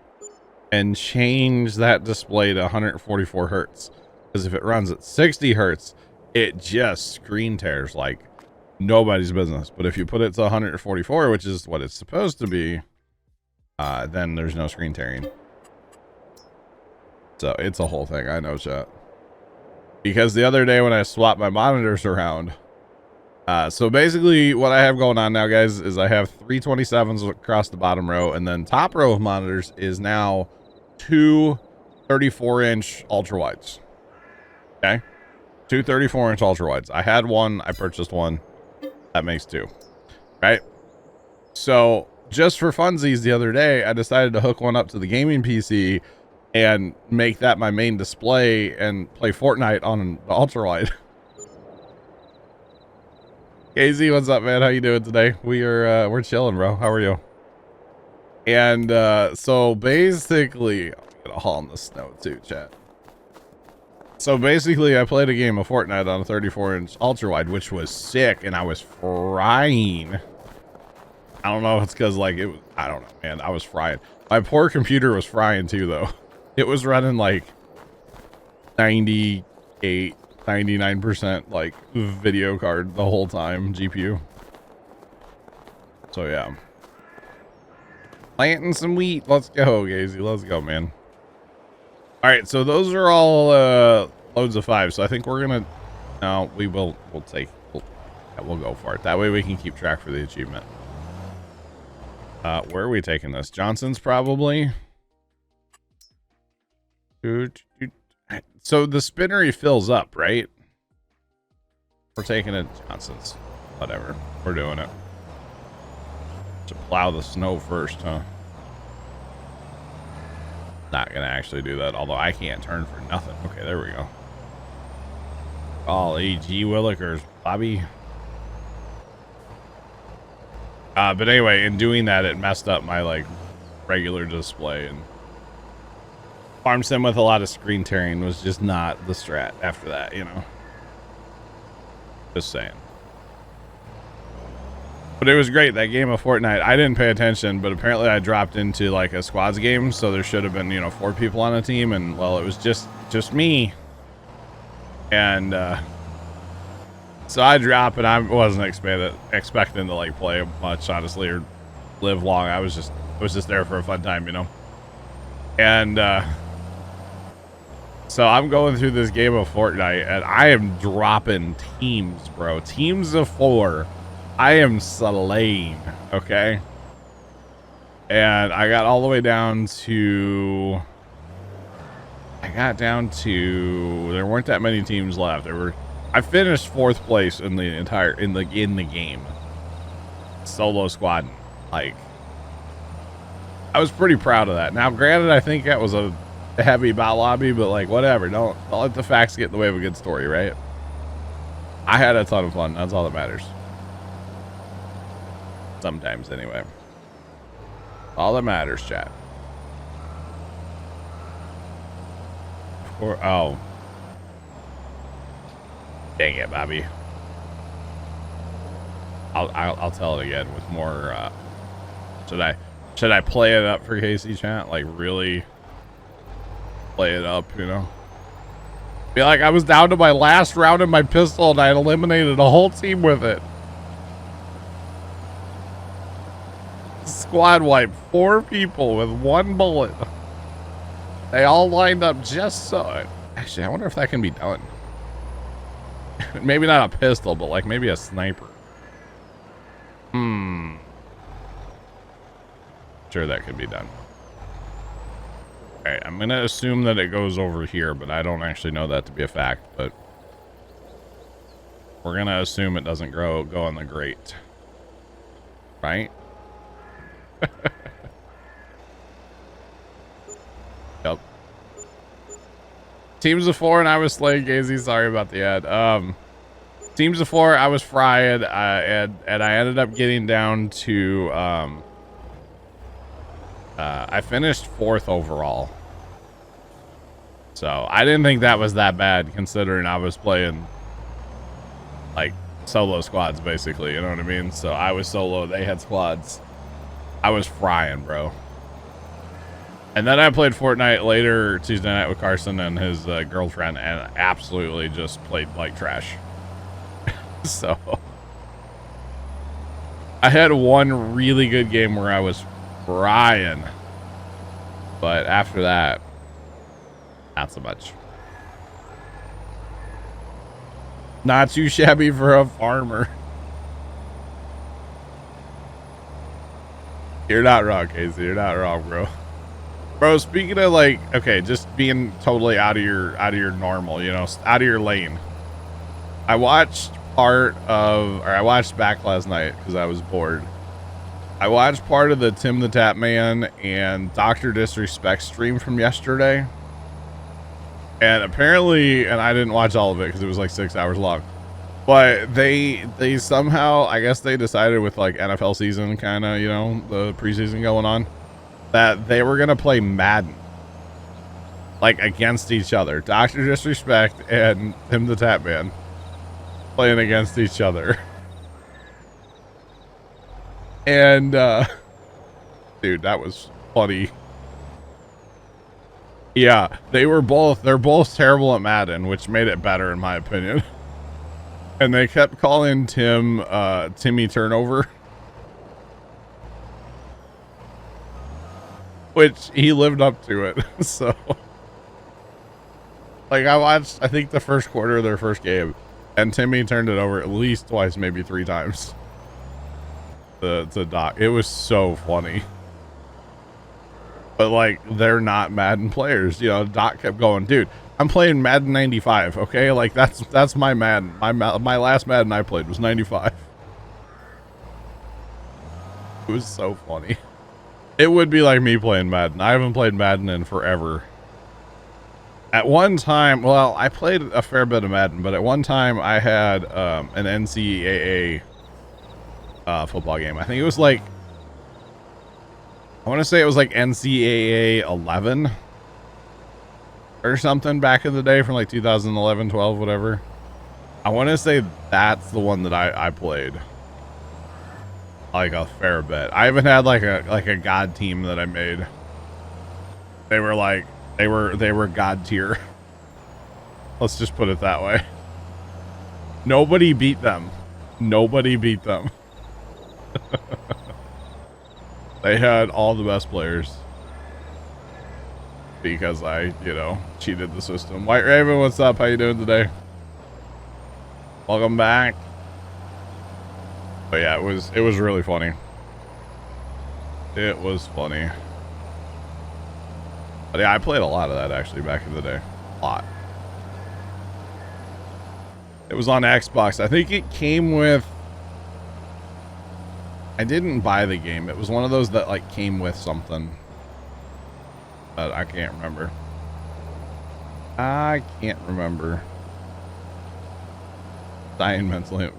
and change that display to 144 hertz. Because if it runs at 60 hertz, it just screen tears like nobody's business. But if you put it to 144, which is what it's supposed to be, then there's no screen tearing. So it's a whole thing. I know, chat. Because the other day when I swapped my monitors around, so basically what I have going on now, guys, is I have 327s across the bottom row, and then top row of monitors is now two 34-inch ultra wides. Okay, two 34-inch ultra wides. I had one, I purchased one. That makes two, right? So just for funsies, the other day I decided to hook one up to the gaming PC and make that my main display and play Fortnite on the ultra wide. KZ, what's up, man? How you doing today? We're chilling, bro. How are you? And so basically, I'm gonna haul in the snow too, chat. So basically, I played a game of Fortnite on a 34-inch ultra wide, which was sick, and I was frying. I don't know if it's because like it was, I don't know, man. I was frying. My poor computer was frying too, though. It was running like 98, 99% like video card the whole time, GPU. So yeah. Planting some wheat. Let's go, Gazy. Let's go, man. All right, so those are all loads of 5. So I think we're gonna. No, we'll go for it. That way we can keep track for the achievement. Where are we taking this? Johnson's probably. So the spinnery fills up, right? We're taking it Johnson's. Whatever. We're doing it. To plow the snow first, huh? Not gonna actually do that, although I can't turn for nothing. Okay, there we go. Golly gee willikers, Bobby. But anyway, in doing that, it messed up my like regular display, and farm sim with a lot of screen tearing was just not the strat after that, you know. Just saying. But it was great, that game of Fortnite. I didn't pay attention, but apparently I dropped into like a squads game, so there should have been, you know, 4 people on a team, and well, it was just me. And so I drop, and I wasn't expecting to like play much, honestly, or live long. I was just there for a fun time, you know. And so I'm going through this game of Fortnite, and I am dropping teams, bro. Teams of 4. I am slaying, okay? And I got all the way down to... there weren't that many teams left. I finished 4th place in the game. Solo squad. Like, I was pretty proud of that. Now, granted, I think that was a heavy bot lobby, but like, whatever. Don't let the facts get in the way of a good story, right? I had a ton of fun. That's all that matters. Sometimes, anyway. All that matters, chat. Oh. Dang it, Bobby. I'll tell it again with more, should I play it up for Casey, chat? Like, really play it up, you know? Be like, I was down to my last round of my pistol, and I eliminated a whole team with it. Squad wipe. 4 people with 1 bullet. They all lined up just so. Actually, I wonder if that can be done. Maybe not a pistol, but like maybe a sniper. Sure, that could be done. Alright, I'm gonna assume that it goes over here, but I don't actually know that to be a fact, but we're gonna assume it doesn't go on the grate. Right? Yep. Teams of 4 and I was slaying Gazy. Sorry about the ad. Teams of 4, I was fried, and I ended up getting down to I finished 4th overall. So I didn't think that was that bad, considering I was playing like solo squads, basically, you know what I mean? So I was solo, they had squads. I was frying, bro. And then I played Fortnite later Tuesday night with Carson and his girlfriend, and absolutely just played like trash. So I had one really good game where I was frying, but after that, not so much. Not too shabby for a farmer. You're not wrong, Casey. You're not wrong, bro. Bro, speaking of like, okay, just being totally out of your normal, you know, out of your lane. I watched back last night because I was bored. I watched part of the Tim the Tap Man and Dr. Disrespect stream from yesterday. And apparently, and I didn't watch all of it because it was like 6 hours long. But they somehow, I guess they decided with like NFL season kind of, you know, the preseason going on, that they were going to play Madden. Like against each other. Dr. Disrespect and Tim the Tap Man playing against each other. And, dude, that was funny. Yeah, they're both terrible at Madden, which made it better in my opinion. And they kept calling Tim, Timmy Turnover. Which he lived up to it, so. Like, I watched, I think, the first quarter of their first game, and Timmy turned it over at least twice, maybe 3 times. To Doc. It was so funny. But, like, they're not Madden players. You know, Doc kept going, dude, I'm playing Madden 95, okay? Like, that's my Madden. My last Madden I played was 95. It was so funny. It would be like me playing Madden. I haven't played Madden in forever. At one time, well, I played a fair bit of Madden, but at one time I had an NCAA football game. I think it was like, I want to say it was like NCAA 11 or something back in the day from like 2011, 12, whatever. I want to say that's the one that I played like a fair bit. I haven't had like a god team that I made. They were like, they were god tier. Let's just put it that way. Nobody beat them. Nobody beat them. They had all the best players because I, you know, cheated the system. White Raven, what's up? How you doing today? Welcome back. But yeah, it was really funny. It was funny. But yeah, I played a lot of that actually back in the day. A lot. It was on Xbox. I think it came with, I didn't buy the game. It was one of those that like came with something. But I can't remember. I can't remember. Dying mentally.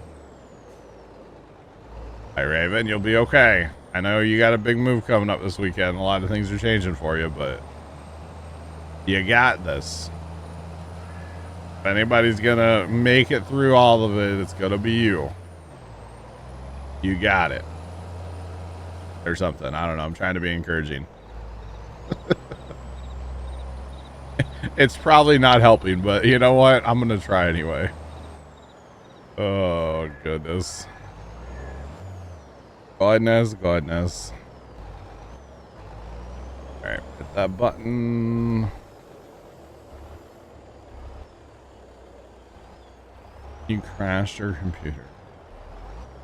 Hi Raven, you'll be okay. I know you got a big move coming up this weekend. A lot of things are changing for you, but you got this. If anybody's gonna make it through all of it, it's gonna be you. You got it. Or something. I don't know. I'm trying to be encouraging. It's probably not helping, but you know what? I'm gonna try anyway. Oh, goodness. Goodness. Alright, hit that button. You crashed your computer.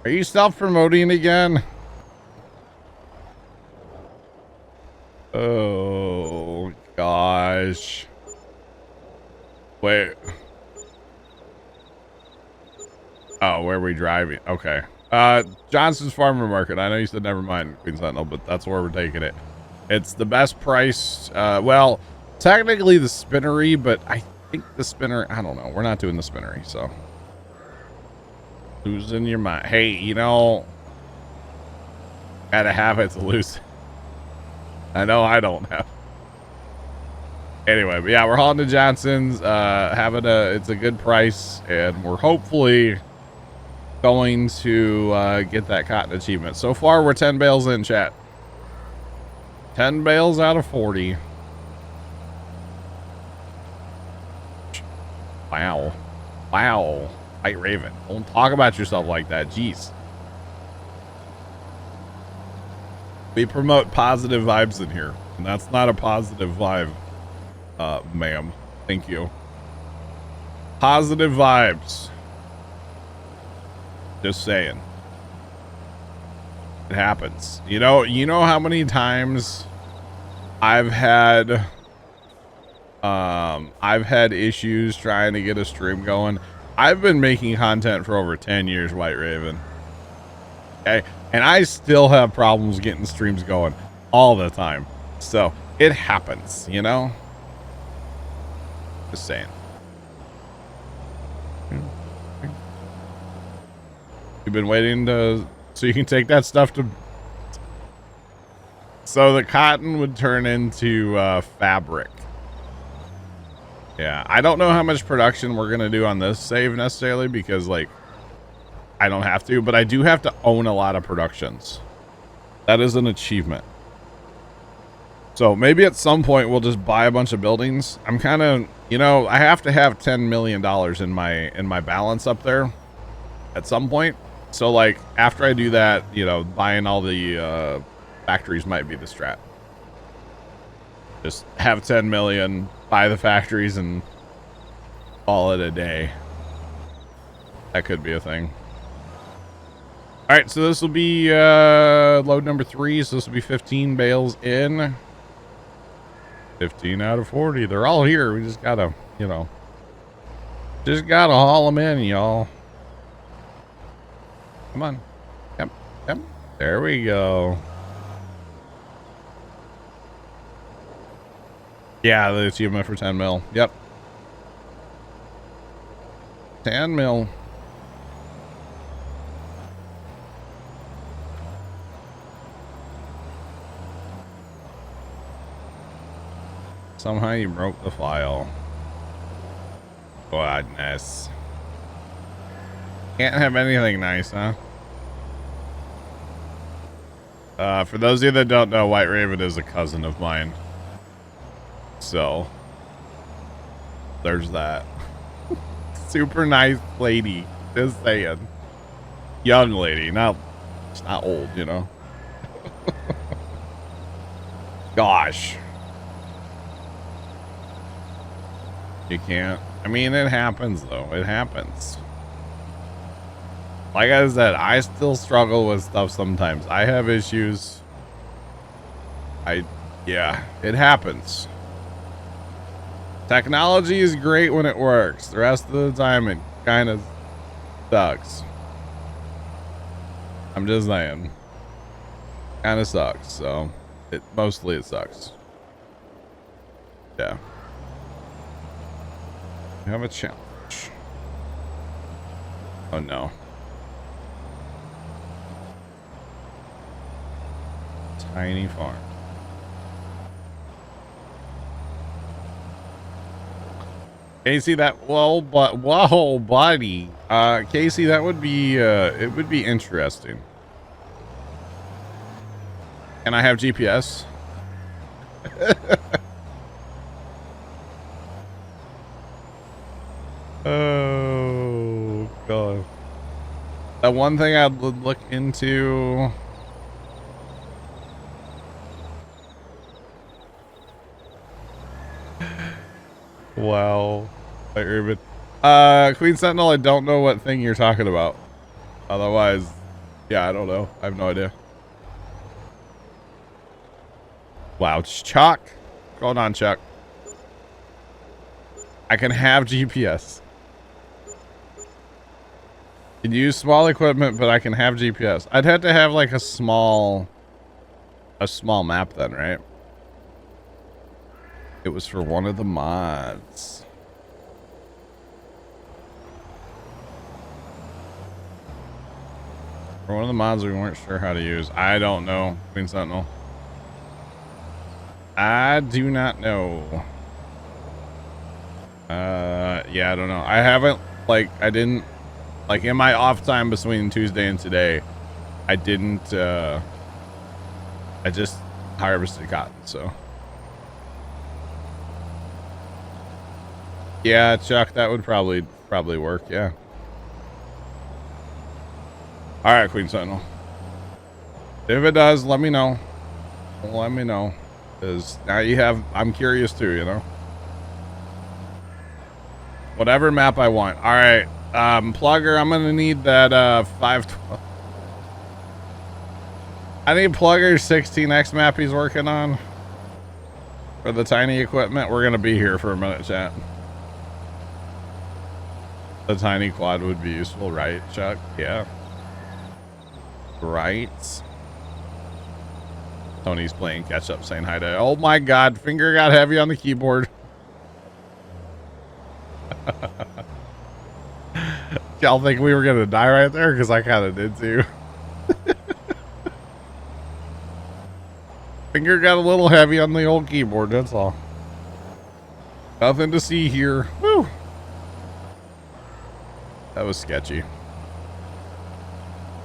Are you self-promoting again? Oh, gosh. Wait. Oh, where are we driving? Okay. Johnson's Farmer Market. I know you said never mind, Queen Sentinel, but that's where we're taking it. It's the best price. Well, technically the spinnery, but I think the spinner, I don't know. We're not doing the spinnery, so. Losing your mind. Hey, you know, gotta have it to lose. I know I don't have. Anyway, but yeah, we're hauling to Johnson's, it's a good price, and we're hopefully going to get that cotton achievement. So far, we're 10 bales in, chat. 10 bales out of 40. Wow. Wow. White Raven, don't talk about yourself like that. Jeez. We promote positive vibes in here, and that's not a positive vibe, ma'am. Thank you. Positive vibes. Just saying. It happens. You know how many times I've had issues trying to get a stream going. I've been making content for over 10 years, White Raven. Okay. And I still have problems getting streams going all the time. So it happens, you know? Just saying. You've been waiting so you can take that stuff to. So the cotton would turn into fabric. Yeah, I don't know how much production we're gonna do on this save necessarily because like I don't have to, but I do have to own a lot of productions. That is an achievement. So maybe at some point we'll just buy a bunch of buildings. I'm kind of, you know, I have to have $10 million in my balance up there at some point. So like after I do that, you know, buying all the factories might be the strat. Just have 10 million, buy the factories, and call it a day. That could be a thing. All right, so this will be load number 3. So this will be 15 bales in. 15 out of 40. They're all here. We just gotta, you know, just gotta haul them in, y'all. Come on. Yep, yep. There we go. Yeah, the achievement for 10 mil. Yep. 10 mil. Somehow you broke the file. Goodness. Can't have anything nice, huh? For those of you that don't know, White Raven is a cousin of mine. So, there's that. Super nice lady. Just saying. Young lady. It's not old, you know? Gosh. You can't. I mean, it happens, though. It happens. Like I said, I still struggle with stuff sometimes. I have issues. Yeah, it happens. Technology is great when it works. The rest of the time, it kind of sucks. I'm just saying. Kind of sucks, so mostly it sucks. Yeah. We have a challenge. Oh no. Tiny farm. Casey, whoa, buddy. Casey, that would be, it would be interesting. Can I have GPS? Oh, God. The one thing I'd look into... Wow. Urban. Queen Sentinel, I don't know what thing you're talking about. Otherwise, yeah, I don't know. I have no idea. Wow, Chuck. Hold on, Chuck. I can have GPS. Can use small equipment, but I can have GPS. I'd have to have like a small map then, right? It was for one of the mods. For one of the mods we weren't sure how to use. I don't know, Queen Sentinel. I do not know. Yeah, I don't know. I haven't, like, I didn't, like, in my off time between Tuesday and today, I didn't, I just harvested cotton, so. Yeah, Chuck, that would probably work, yeah. All right, Queen Sentinel. If it does, let me know. Let me know. Because now I'm curious too, you know? Whatever map I want. All right, Plugger, I'm going to need that 512. I need Plugger's 16X map he's working on. For the tiny equipment. We're going to be here for a minute, chat. The tiny quad would be useful, right, Chuck? Yeah. Right. Tony's playing catch up, saying hi to. Oh my God, finger got heavy on the keyboard. Y'all think we were gonna die right there? Because I kind of did too. Finger got a little heavy on the old keyboard. That's all. Nothing to see here. Woo. That was sketchy.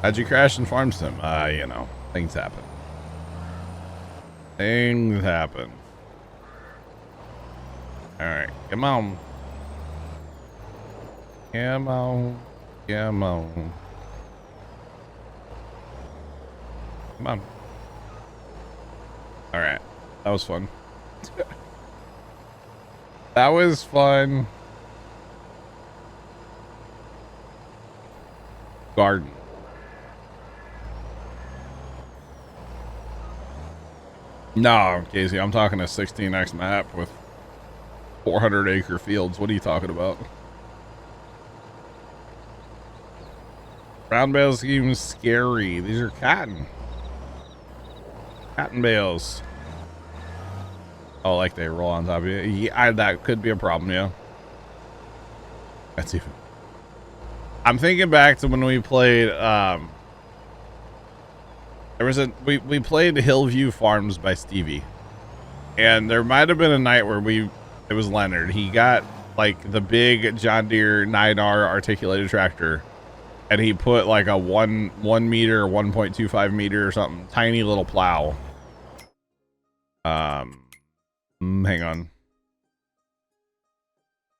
How'd you crash in Farm Sim? You know, things happen. Things happen. Alright, come on. Come on. Come on. Come on. Alright, that was fun. That was fun. Garden. No, Casey, I'm talking a 16x map with 400 acre fields. What are you talking about? Brown bales seem scary. These are cotton. Cotton bales. Oh, like they roll on top of you. Yeah, that could be a problem, yeah. That's even. I'm thinking back to when we played, we played Hillview Farms by Stevie. And there might have been a night where it was Leonard. He got like the big John Deere 9R articulated tractor. And he put like a 1 meter, 1.25 meter or something, tiny little plow. Hang on.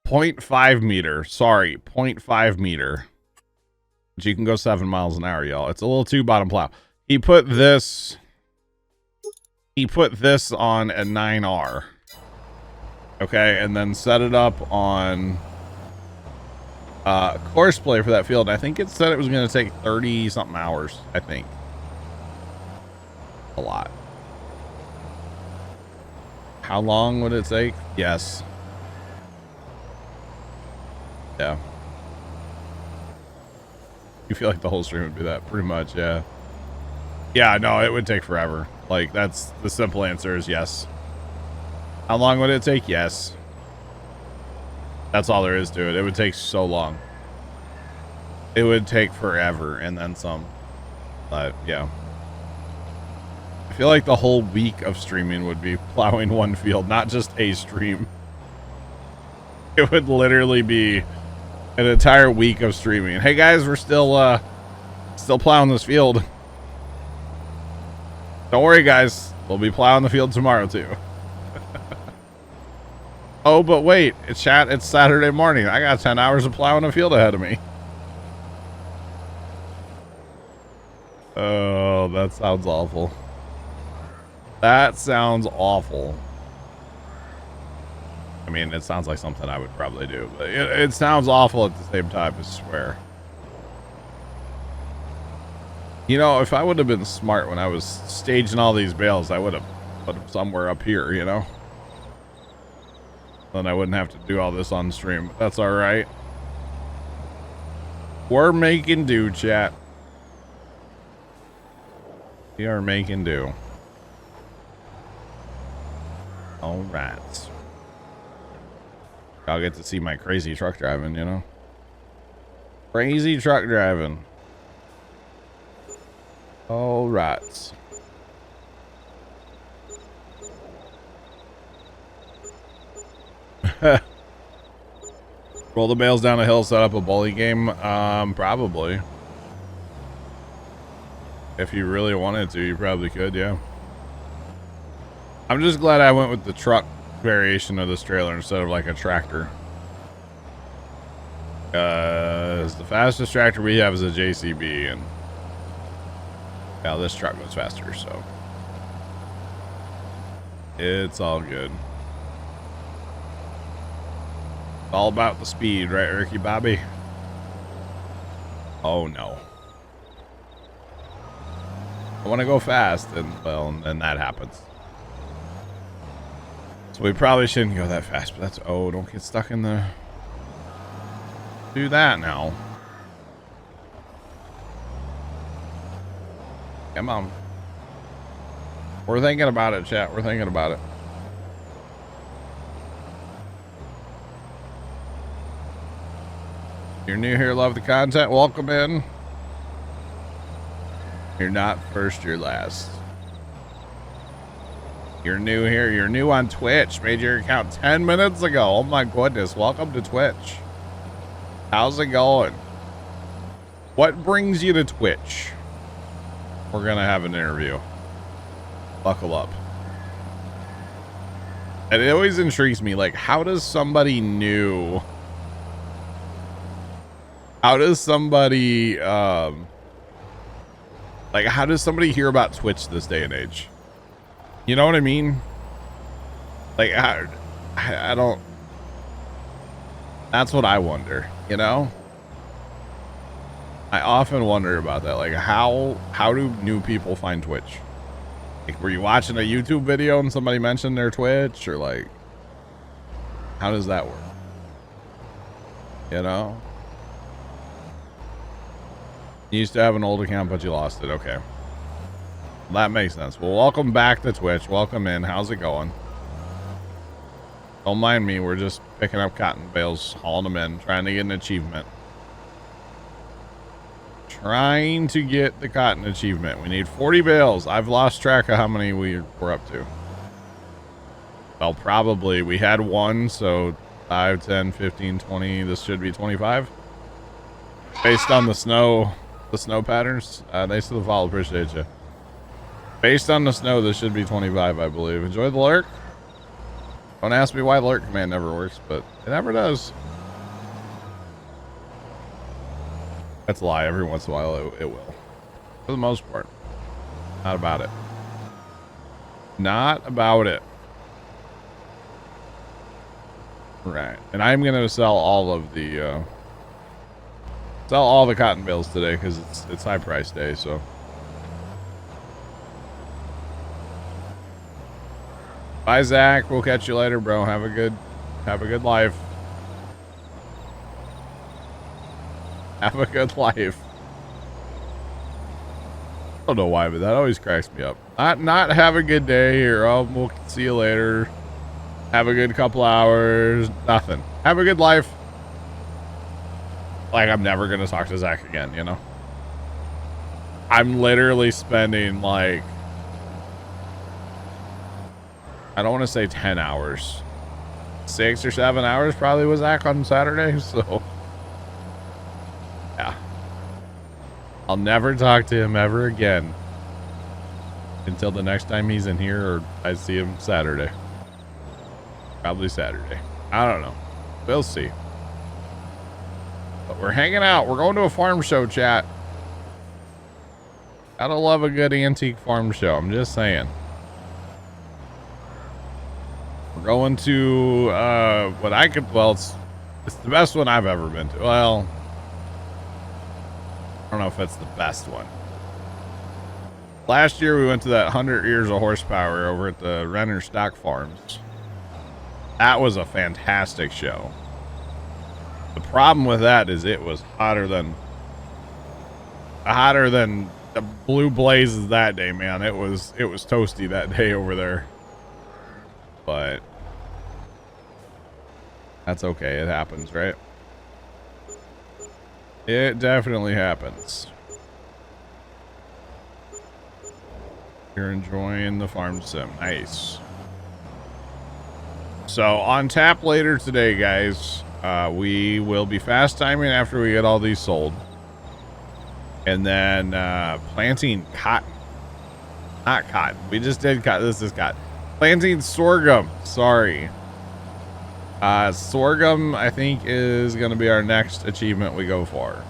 0.5 meter. Sorry, 0.5 meter. But you can go 7 miles an hour, y'all. It's a little two bottom plow. He put this on a 9R. Okay, and then set it up on course play for that field. I think it said it was going to take 30 something hours. I think a lot. How long would it take? Yes. Yeah. You feel like the whole stream would be that pretty much. Yeah. Yeah, no, it would take forever. Like, that's the simple answer is yes. How long would it take? Yes. That's all there is to it. It would take so long. It would take forever and then some. But yeah. I feel like the whole week of streaming would be plowing one field, not just a stream. It would literally be an entire week of streaming. Hey guys, we're still plowing this field. Don't worry guys, we'll be plowing the field tomorrow too. Oh, but wait, it's Saturday morning. I got 10 hours of plowing a field ahead of me. Oh, that sounds awful. That sounds awful. I mean, it sounds like something I would probably do, but it sounds awful at the same time, I swear. You know, if I would have been smart when I was staging all these bales, I would have put them somewhere up here, you know? Then I wouldn't have to do all this on stream. But that's all right. We're making do, chat. We are making do. All right. I'll get to see my crazy truck driving, you know? Crazy truck driving. All right. Roll the bales down a hill, set up a bully game. Probably. If you really wanted to, you probably could, yeah. I'm just glad I went with the truck variation of this trailer instead of like a tractor. The fastest tractor we have is a JCB, and yeah, this truck goes faster, so it's all good. It's all about the speed, right, Ricky Bobby? Oh no. I want to go fast, and well, and then that happens. So we probably shouldn't go that fast, but that's, oh, don't get stuck in the, do that now. Come on. We're thinking about it, chat. We're thinking about it. You're new here, love the content. Welcome in. You're not first, you're last. You're new here. You're new on Twitch. Made your account 10 minutes ago. Oh my goodness. Welcome to Twitch. How's it going? What brings you to Twitch? We're going to have an interview. Buckle up. And it always intrigues me, like, how does somebody new... How does somebody, like, how does somebody hear about Twitch this day and age? You know what I mean? Like, I don't... That's what I wonder, you know? I often wonder about that. Like, how do new people find Twitch? Like, were you watching a YouTube video and somebody mentioned their Twitch? Or, like, how does that work? You know? You used to have an old account, but you lost it. Okay. That makes sense. Well, welcome back to Twitch. Welcome in. How's it going? Don't mind me. We're just picking up cotton bales, hauling them in, trying to get an achievement. Trying to get the cotton achievement. We need 40 bales. I've lost track of how many we're up to. Well, probably. We had one, so 5, 10, 15, 20. This should be 25. Based on the snow patterns. Thanks for the follow. Appreciate you. Based on the snow, this should be 25, I believe. Enjoy the lurk. Don't ask me why the lurk command never works, but it never does. That's a lie. Every once in a while, it will. For the most part. Not about it. Not about it. Right. And I'm going to sell all of the... Sell all the cotton bales today because it's high price day, so. Bye, Zach. We'll catch you later, bro. Have a good life. Have a good life. I don't know why, but that always cracks me up. Not have a good day or oh, we'll see you later. Have a good couple hours. Nothing. Have a good life. Like, I'm never going to talk to Zach again, you know? I'm literally spending, like... I don't want to say 10 hours. 6 or 7 hours probably with Zach on Saturday, so... Yeah. I'll never talk to him ever again. Until the next time he's in here or I see him Saturday. Probably Saturday. I don't know. We'll see. But we're hanging out. We're going to a farm show, chat. Gotta love a good antique farm show. I'm just saying. We're going to what I could... Well, it's the best one I've ever been to. Well, I don't know if it's the best one. Last year we went to that 100 Years of Horsepower over at the Renner Stock Farms. That was a fantastic show. The problem with that is it was hotter than the blue blazes that day, man. It was toasty that day over there. But that's okay. It happens, right? It definitely happens. You're enjoying the farm sim. Nice. So on tap later today, guys, we will be fast timing after we get all these sold. And then planting cotton. Not cotton. We just did cotton. This is cotton. Planting sorghum. Sorry. Sorghum, I think, is going to be our next achievement we go for.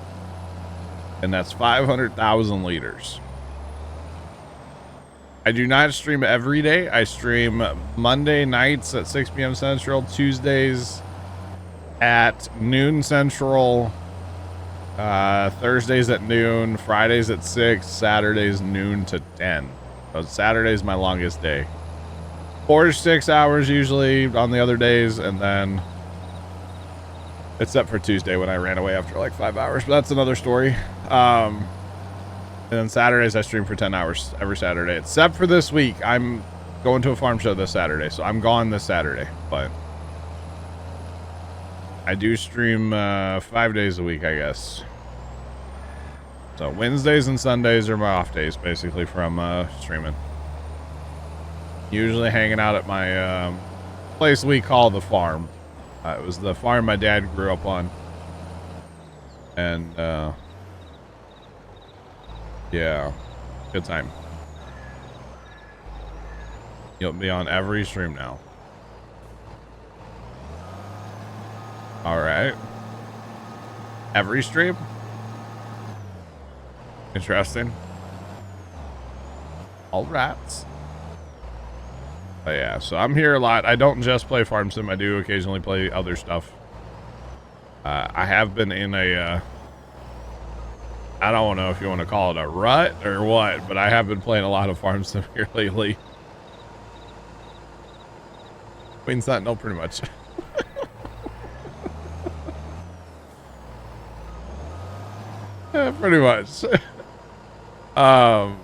And that's 500,000 liters. I do not stream every day. I stream Monday nights at 6 p.m. Central, Tuesdays at noon Central, Thursdays at noon, Fridays at 6, Saturdays noon to 10. So Saturday's my longest day. 4 to 6 hours usually on the other days, and then except for Tuesday when I ran away after like 5 hours, but that's another story. And then Saturdays I stream for 10 hours every Saturday, except for this week. I'm going to a farm show this Saturday, so I'm gone this Saturday, but I do stream 5 days a week, I guess. So Wednesdays and Sundays are my off days, basically, from streaming. Usually hanging out at my place we call the farm. It was the farm my dad grew up on. And, yeah, good time. You'll be on every stream now. All right. Every stream? Interesting. All right. But yeah, so I'm here a lot. I don't just play Farm Sim. I do occasionally play other stuff. I have been in a, I don't know if you want to call it a rut or what, but I have been playing a lot of Farm Sim here lately. Queen Sentinel, pretty much. Yeah, pretty much. I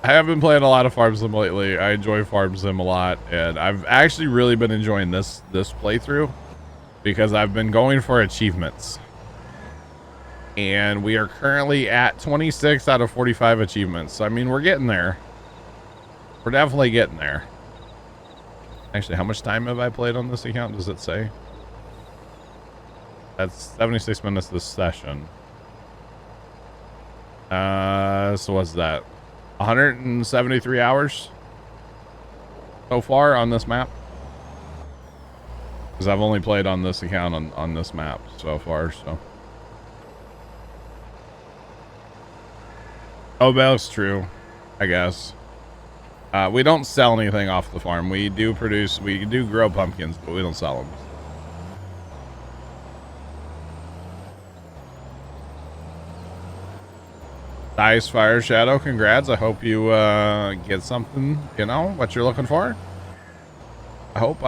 have been playing a lot of Farm Sim lately. I enjoy Farm Sim a lot, and I've actually really been enjoying this playthrough because I've been going for achievements. And we are currently at 26 out of 45 achievements. So, I mean, we're getting there. We're definitely getting there. Actually, how much time have I played on this account? Does it say? That's 76 minutes this session. So what's that? 173 hours so far on this map. Because I've only played on this account on this map so far, so. Oh, that's true, I guess. We don't sell anything off the farm. We do grow pumpkins, but we don't sell them. Nice, Fire Shadow. Congrats. I hope you get something, you know, what you're looking for. I hope.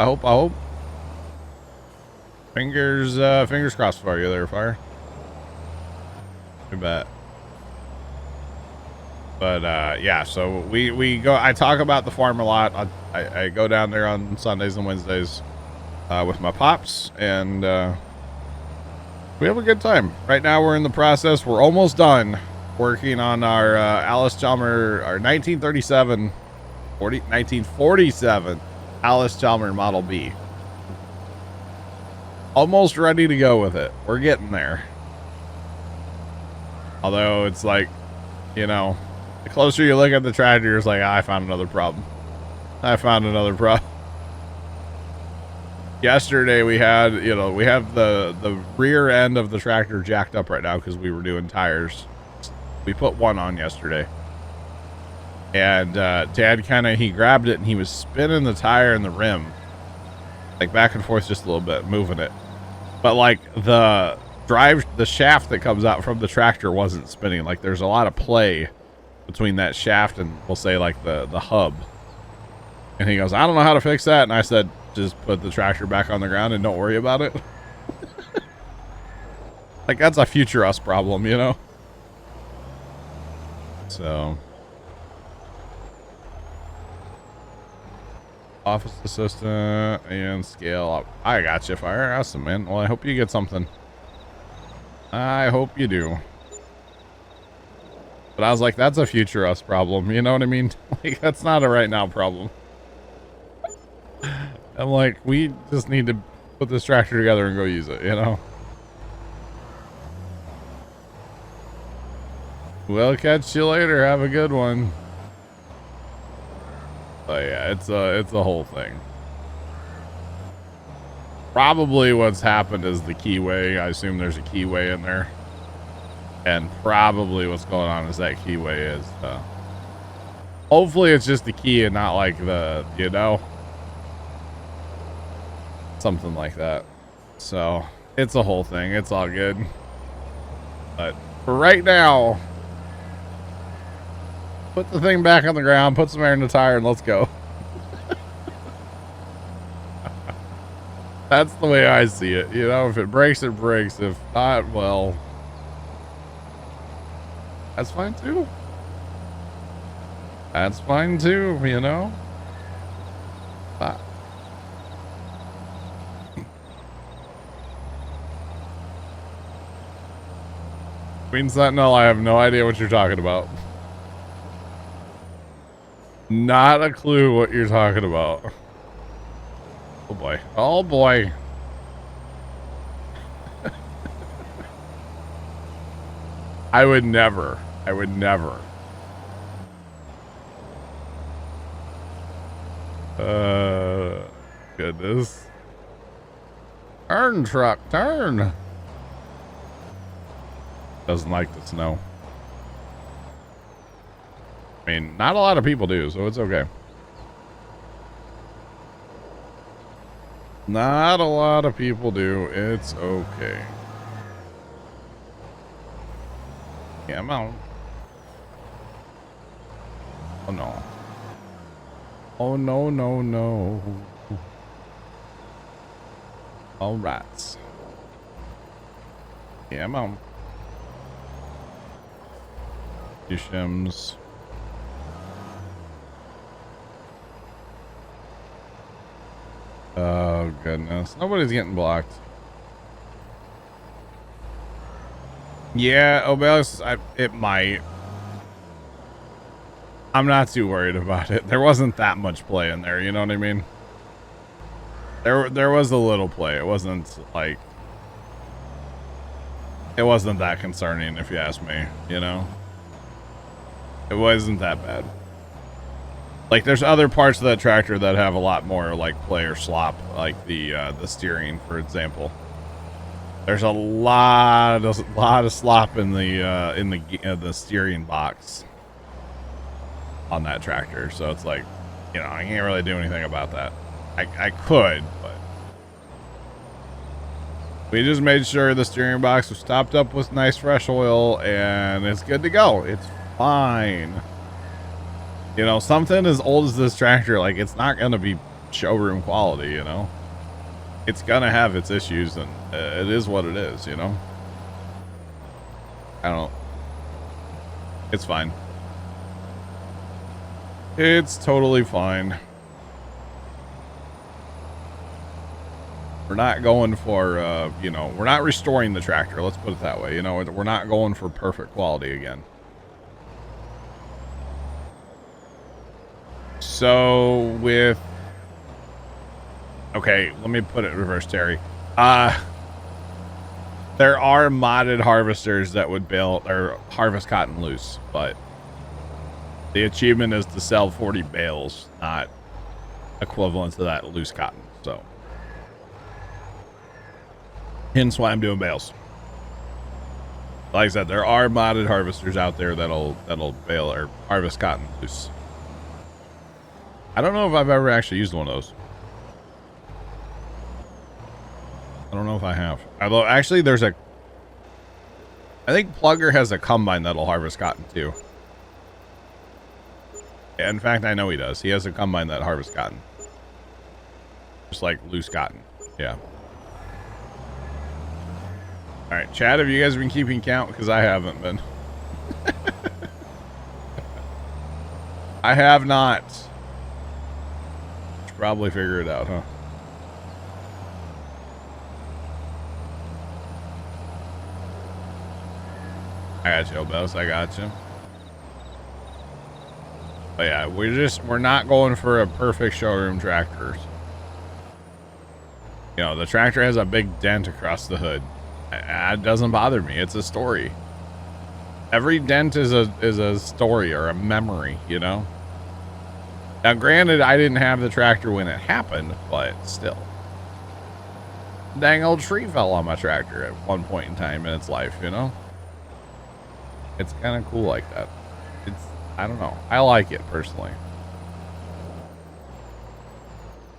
Fingers crossed for you there, Fire. You bet. But yeah, so we go. I talk about the farm a lot. I go down there on Sundays and Wednesdays with my pops, and we have a good time. Right now, we're in the process. We're almost done working on our Alice Chalmers, our 1947 Alice Chalmers Model B. Almost ready to go with it. We're getting there. Although it's like, you know, the closer you look at the tractor, it's like, I found another problem. Yesterday we had, you know, we have the rear end of the tractor jacked up right now because we were doing tires. We put one on yesterday, and Dad he grabbed it and he was spinning the tire and the rim like back and forth just a little bit, moving it, but like the shaft that comes out from the tractor wasn't spinning. Like there's a lot of play between that shaft and we'll say like the hub. And he goes, I don't know how to fix that. And I said, just put the tractor back on the ground and don't worry about it. Like that's a future us problem, you know? So, office assistant and scale up. I got you, Fire. Awesome, man. Well, I hope you get something. I hope you do. But I was like, that's a future us problem. You know what I mean? Like, that's not a right now problem. I'm like, we just need to put this tractor together and go use it, you know? We'll catch you later. Have a good one. But yeah, it's a whole thing. Probably what's happened is the keyway. I assume there's a keyway in there. And probably what's going on is that keyway is, hopefully it's just the key and not like the, you know, something like that. So it's a whole thing. It's all good. But for right now, put the thing back on the ground, put some air in the tire, and let's go. That's the way I see it. You know, if it breaks, it breaks. If not, well, that's fine too. That's fine too, you know? Queen Sentinel, I have no idea what you're talking about. Not a clue what you're talking about. Oh boy. Oh boy. I would never. I would never. Goodness. Turn, truck, turn. Doesn't like the snow. I mean, not a lot of people do, so it's okay. Not a lot of people do. It's okay. Yeah, I'm out. Oh no. Oh no, no, no. All right. Yeah, I'm out. Shims. Oh goodness. Nobody's getting blocked. Yeah, Obelis, it might. I'm not too worried about it. There wasn't that much play in there, you know what I mean? There was a little play. It wasn't like it wasn't that concerning if you ask me, you know? It wasn't that bad. Like there's other parts of that tractor that have a lot more like play or slop, like the steering, for example. There's a lot of slop in the steering box on that tractor, so it's like, you know, I can't really do anything about that. I could, but we just made sure the steering box was topped up with nice fresh oil and it's good to go. It's fine. You know, something as old as this tractor, like it's not going to be showroom quality, you know? It's going to have its issues and it is what it is, you know? I don't. It's fine. It's totally fine. We're not going for, you know, we're not restoring the tractor. Let's put it that way. You know, we're not going for perfect quality again. So with, okay, let me put it in reverse, Terry. There are modded harvesters that would bale or harvest cotton loose, but the achievement is to sell 40 bales, not equivalent to that loose cotton. So hence why I'm doing bales. Like I said, there are modded harvesters out there that'll bale or harvest cotton loose. I don't know if I've ever actually used one of those. I don't know if I have. Although actually there's I think Plugger has a combine that'll harvest cotton too. Yeah, in fact, I know he does. He has a combine that harvests cotton. Just like loose cotton. Yeah. All right, Chad, have you guys been keeping count? Because I haven't been. I have not. Should probably figure it out, huh? I got you, Obels. I got you. But yeah, we're not going for a perfect showroom tractor. You know, the tractor has a big dent across the hood. It doesn't bother me. It's a story. Every dent is a story or a memory, you know? Now, granted, I didn't have the tractor when it happened, but still. Dang old tree fell on my tractor at one point in time in its life, you know? It's kind of cool like that. I don't know. I like it personally.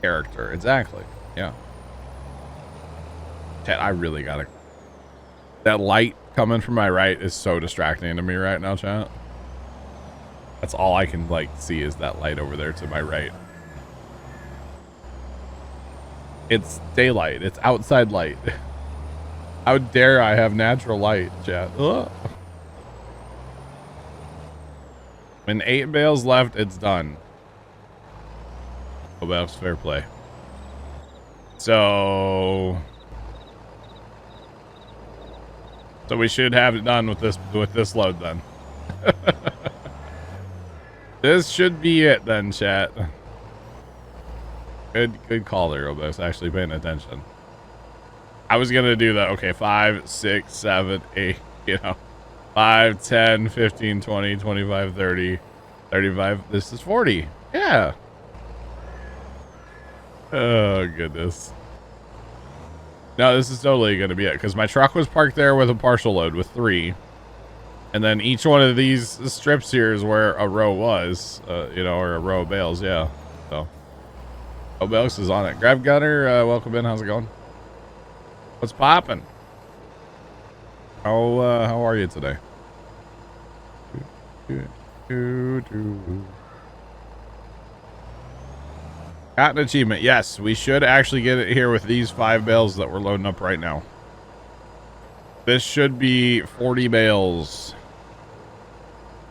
Character, exactly. Yeah. Chat, I really gotta. That light coming from my right is so distracting to me right now, chat. That's all I can like see is that light over there to my right. It's daylight. It's outside light. How dare I have natural light, chat? Ugh. When 8 bales left, it's done. Oh, that's fair play. So we should have it done with this load then. This should be it then, chat. Good call there, Robos. Actually paying attention. I was gonna do that. Okay, 5, 6, 7, 8, 5, 10, 15, 20, 25, 30, 35. This is 40. Yeah. Oh, goodness. No, this is totally going to be it, because my truck was parked there with a partial load with 3. And then each one of these strips here is where a row was, or a row of bales, yeah. So, bales is on it. Grab Gunner, welcome in. How's it going? What's popping? How are you today? Got an achievement. Yes, we should actually get it here with these 5 bales that we're loading up right now. This should be 40 bales.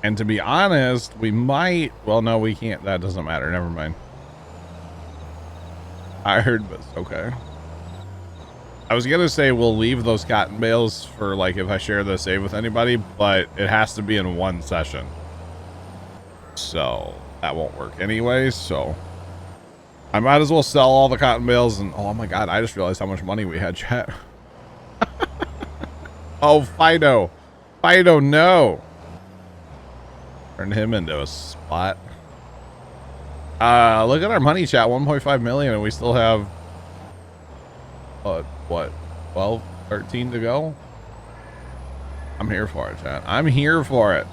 And to be honest, we might... Well, no, we can't. That doesn't matter. Never mind. I heard, but it's okay. I was going to say we'll leave those cotton bales for, like, if I share the save with anybody, but it has to be in one session. So, that won't work anyway, so... I might as well sell all the cotton bales and... Oh my god, I just realized how much money we had, chat. Oh, Fido. Fido, no. Turn him into a spot. Look at our money, chat. 1.5 million, and we still have... what? 12, 13 to go? I'm here for it, chat. I'm here for it.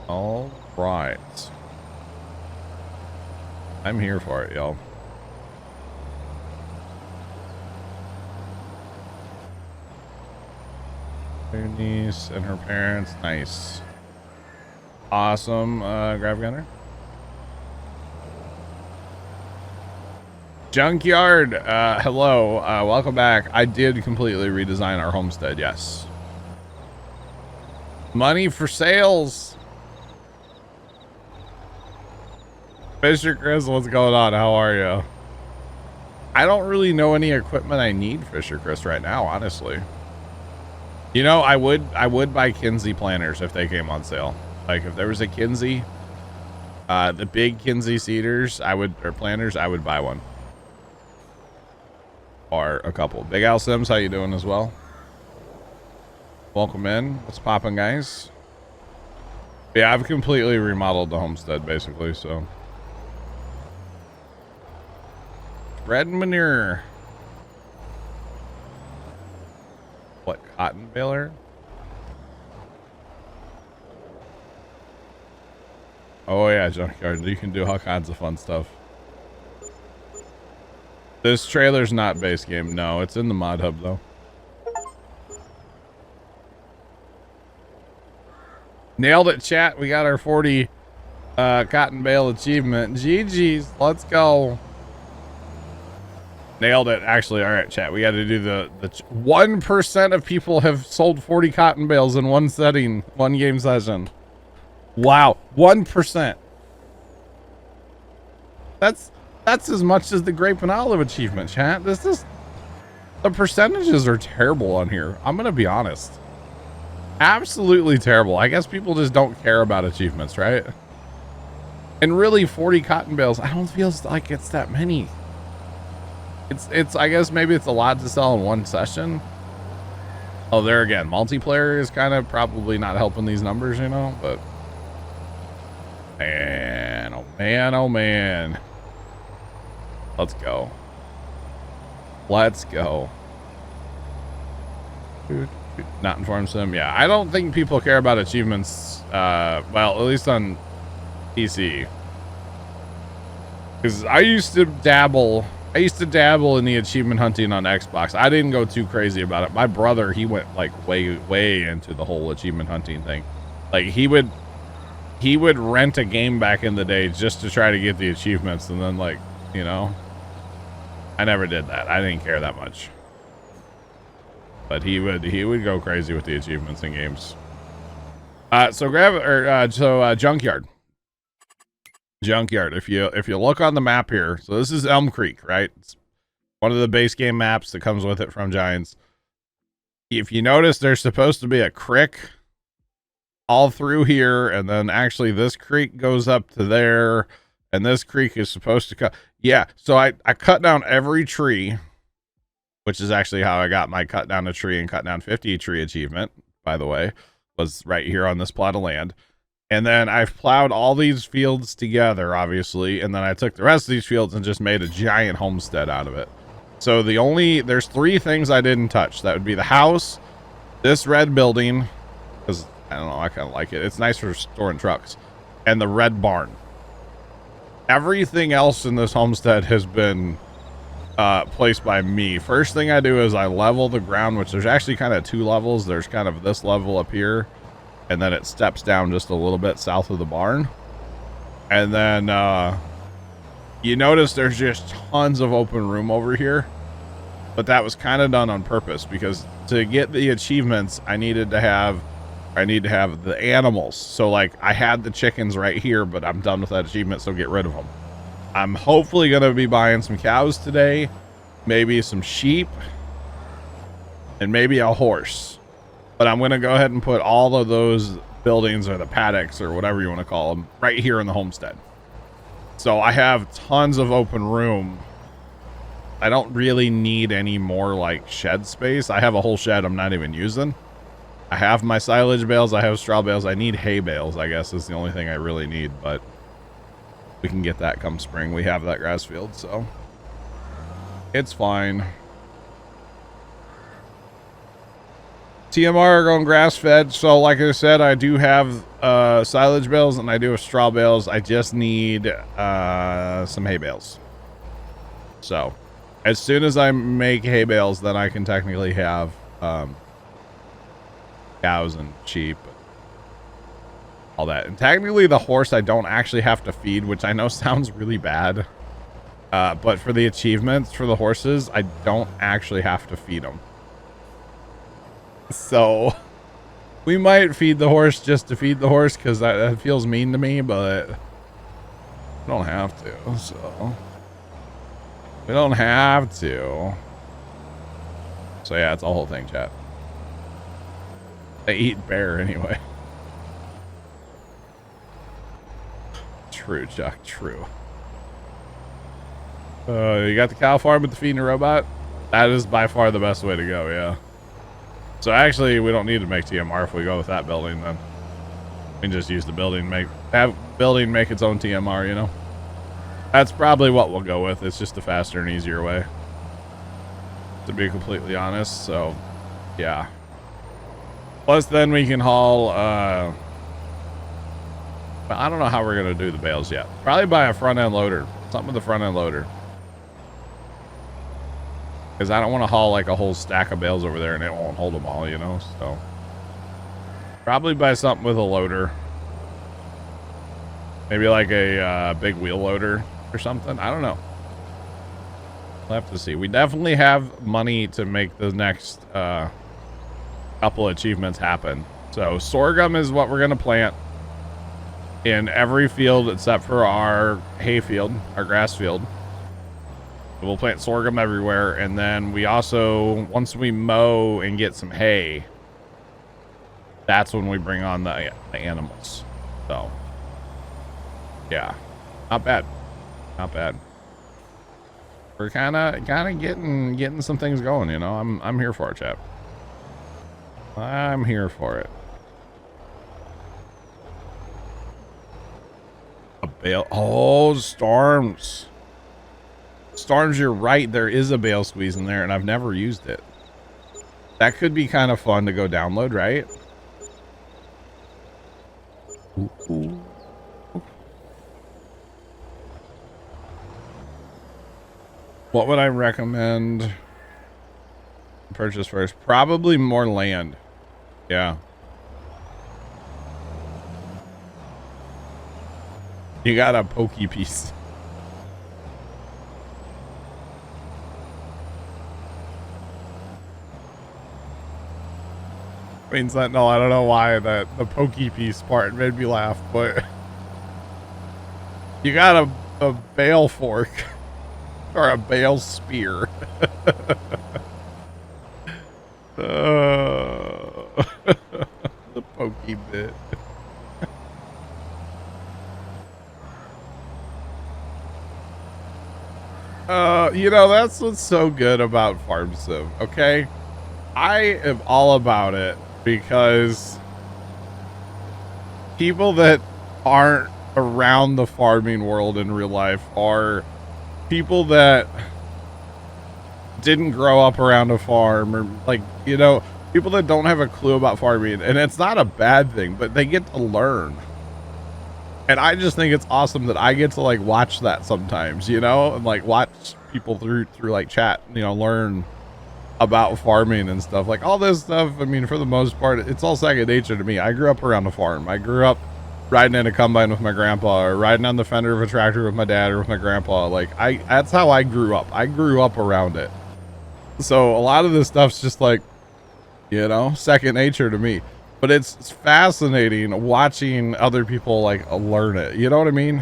All right. I'm here for it, y'all. Her niece and her parents. Nice. Awesome. Grab Gunner. Junkyard. Hello. Welcome back. I did completely redesign our homestead. Yes. Money for sales. Fisher Chris, what's going on? How are you? I don't really know any equipment I need, Fisher Chris, right now, honestly. You know, I would buy Kinsey planters if they came on sale. Like if there was a Kinsey, the big Kinsey seeders, or planters, I would buy one. Or a couple. Big Al Sims, how you doing as well? Welcome in. What's popping, guys? Yeah, I've completely remodeled the homestead, basically, so. Red manure. What, cotton baler? Oh yeah, junkyard. You can do all kinds of fun stuff. This trailer's not base game. No, it's in the mod hub though. Nailed it, chat. We got our 40 cotton bale achievement. GG's. Let's go. Nailed it. Actually, all right, chat. We got to do the 1% of people have sold 40 cotton bales in one setting, one game session. Wow, 1%. That's as much as the grape and olive achievement, chat. The percentages are terrible on here. I'm gonna be honest. Absolutely terrible. I guess people just don't care about achievements, right? And really, 40 cotton bales, I don't feel like it's that many. It's I guess maybe it's a lot to sell in one session. Oh, there again, multiplayer is kind of probably not helping these numbers, you know, but man, oh man, oh man. Let's go. Let's go. Not informed sim. Yeah, I don't think people care about achievements. Well, at least on PC. Because I used to dabble in the achievement hunting on Xbox. I didn't go too crazy about it. My brother, he went like way into the whole achievement hunting thing. Like he would rent a game back in the day just to try to get the achievements, and then like, you know, I never did that. I didn't care that much. But he would go crazy with the achievements in games. Junkyard. Junkyard. If you look on the map here, so this is Elm Creek, right? It's one of the base game maps that comes with it from Giants. If you notice, there's supposed to be a creek all through here, and then actually this creek goes up to there, and this creek is supposed to cut. Yeah, so I cut down every tree, which is actually how I got my cut down a tree and cut down 50 tree achievement, by the way, was right here on this plot of land. And then I've plowed all these fields together, obviously, and then I took the rest of these fields and just made a giant homestead out of it. So there's 3 things I didn't touch. That would be the house, this red building, because I don't know, I kind of like it. It's nice for storing trucks, and the red barn. Everything else in this homestead has been placed by me. First thing I do is I level the ground, which there's actually kind of 2 levels. There's kind of this level up here, and then it steps down just a little bit south of the barn. And then you notice there's just tons of open room over here, but that was kind of done on purpose because to get the achievements, I need to have the animals. So like I had the chickens right here, but I'm done with that achievement, so get rid of them. I'm hopefully going to be buying some cows today, maybe some sheep, and maybe a horse. But I'm going to go ahead and put all of those buildings, or the paddocks, or whatever you want to call them, right here in the homestead. So I have tons of open room. I don't really need any more like shed space. I have a whole shed I'm not even using. I have my silage bales. I have straw bales. I need hay bales, I guess, is the only thing I really need, but we can get that come spring. We have that grass field, so it's fine. TMR are going grass fed. So like I said, I do have silage bales and I do have straw bales. I just need some hay bales. So as soon as I make hay bales, then I can technically have cows and sheep, all that. And technically the horse I don't actually have to feed, which I know sounds really bad. But for the achievements for the horses, I don't actually have to feed them. So we might feed the horse just to feed the horse, because that feels mean to me, but we don't have to. So we don't have to. So yeah, it's a whole thing, chat. They eat bear anyway. True, Chuck, true. You got the cow farm with the feeding robot? That is by far the best way to go, yeah. So actually, we don't need to make TMR if we go with that building, then. We can just use the building, make its own TMR, you know? That's probably what we'll go with. It's just a faster and easier way, to be completely honest, so, yeah. Plus, then we can haul, I don't know how we're going to do the bales yet. Probably buy a front-end loader. Something with a front-end loader. Because I don't want to haul like a whole stack of bales over there and it won't hold them all, you know? So, probably buy something with a loader. Maybe like a big wheel loader or something. I don't know. We'll have to see. We definitely have money to make the next couple achievements happen. So, sorghum is what we're going to plant in every field except for our hay field, our grass field. We'll plant sorghum everywhere, and then we also, once we mow and get some hay, that's when we bring on the animals. So, yeah, not bad, not bad. We're kind of getting some things going, you know. I'm here for it, chap. I'm here for it. A bale. Oh, storms. Storms, you're right. There is a bale squeeze in there, and I've never used it. That could be kind of fun to go download, right? Ooh. What would I recommend purchase first? Probably more land. Yeah. You got a pokey piece. mean, Sentinel, I don't know why the pokey piece part made me laugh, but you got a bale fork or a bale spear. The pokey bit. You know, that's what's so good about Farm Sim, okay? I am all about it because people that aren't around the farming world in real life are people that didn't grow up around a farm, or like, you know, people that don't have a clue about farming. And it's not a bad thing, but they get to learn. And I just think it's awesome that I get to like watch that sometimes, you know, and like watch people through like chat, you know, learn about farming and stuff. Like all this stuff, I mean, for the most part, it's all second nature to me. I grew up around a farm. I grew up riding in a combine with my grandpa, or riding on the fender of a tractor with my dad or with my grandpa. Like that's how I grew up. I grew up around it. So a lot of this stuff's just like, you know, second nature to me. But it's fascinating watching other people like learn it. You know what I mean?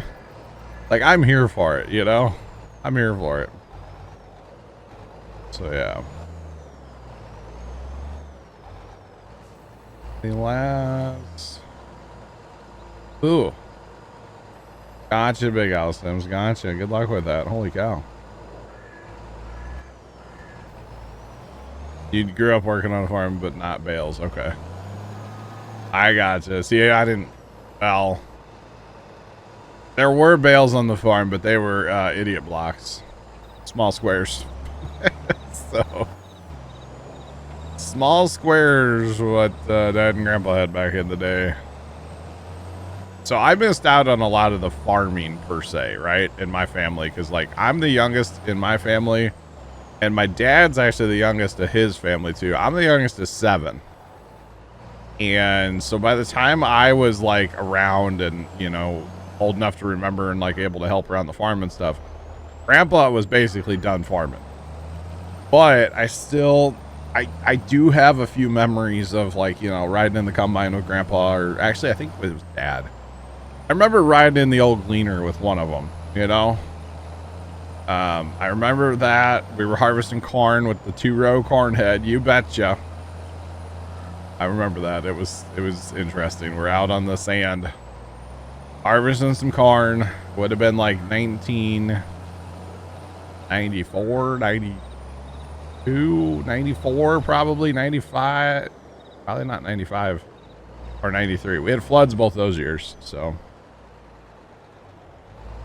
Like I'm here for it, you know? I'm here for it. So yeah. The last. Ooh. Gotcha, Big Al Sims. Gotcha. Good luck with that. Holy cow. You grew up working on a farm, but not bales. Okay. I gotcha. See, I didn't. Well, there were bales on the farm, but they were idiot blocks, small squares. So, small squares, what Dad and Grandpa had back in the day. So I missed out on a lot of the farming per se, right? In my family, because like I'm the youngest in my family, and my dad's actually the youngest of his family too. I'm the youngest of 7. And so by the time I was like around and, you know, old enough to remember and like able to help around the farm and stuff, Grandpa was basically done farming. But I still, I do have a few memories of like, you know, riding in the combine with Grandpa, or actually I think it was Dad. I remember riding in the old gleaner with one of them, you know. I remember that we were harvesting corn with the 2-row corn head. You betcha. I remember that. It was interesting. We're out on the sand harvesting some corn. Would have been like 1994, 92, 94, probably 95. Probably not 95 or 93. We had floods both those years, so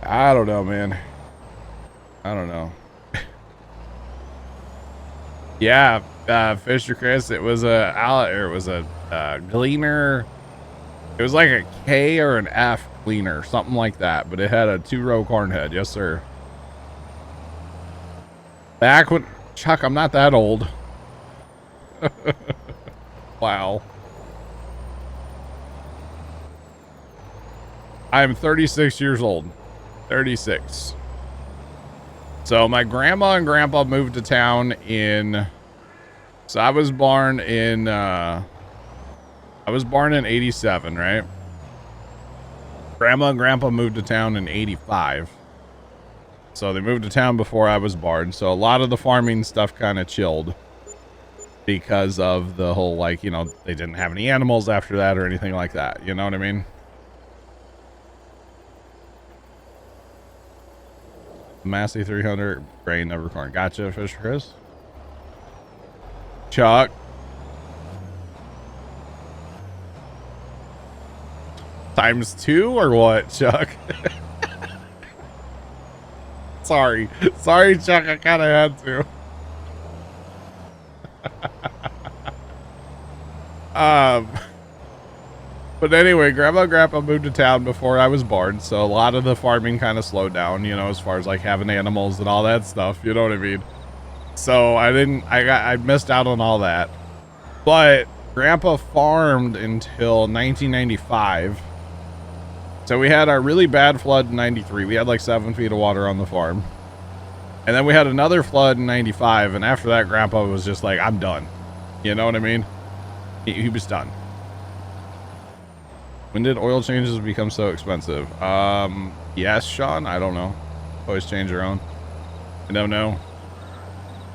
I don't know, man. I don't know. Yeah, Fisher Chris, it was a gleaner. It was like a K or an F gleaner, something like that, but it had a 2-row corn head. Yes, sir. Back when, Chuck, I'm not that old. Wow. I'm 36 years old. 36. So my grandma and grandpa moved to town in, so I was born in 87, right? Grandma and grandpa moved to town in 85. So they moved to town before I was born. So a lot of the farming stuff kind of chilled because of the whole, like, you know, they didn't have any animals after that or anything like that. You know what I mean? Massey 300 grain never corn. Gotcha, Fisher Chris. Chuck. ×2 or what, Chuck? Sorry, Chuck. I kind of had to. But anyway, Grandma and Grandpa moved to town before I was born, so a lot of the farming kind of slowed down, you know, as far as like having animals and all that stuff, you know what I mean? So I missed out on all that. But Grandpa farmed until 1995. So we had our really bad flood in 93. We had like 7 feet of water on the farm. And then we had another flood in 95, and after that Grandpa was just like, I'm done. You know what I mean? He was done. When did oil changes become so expensive? Yes, Sean. I don't know. Always change your own. I don't know.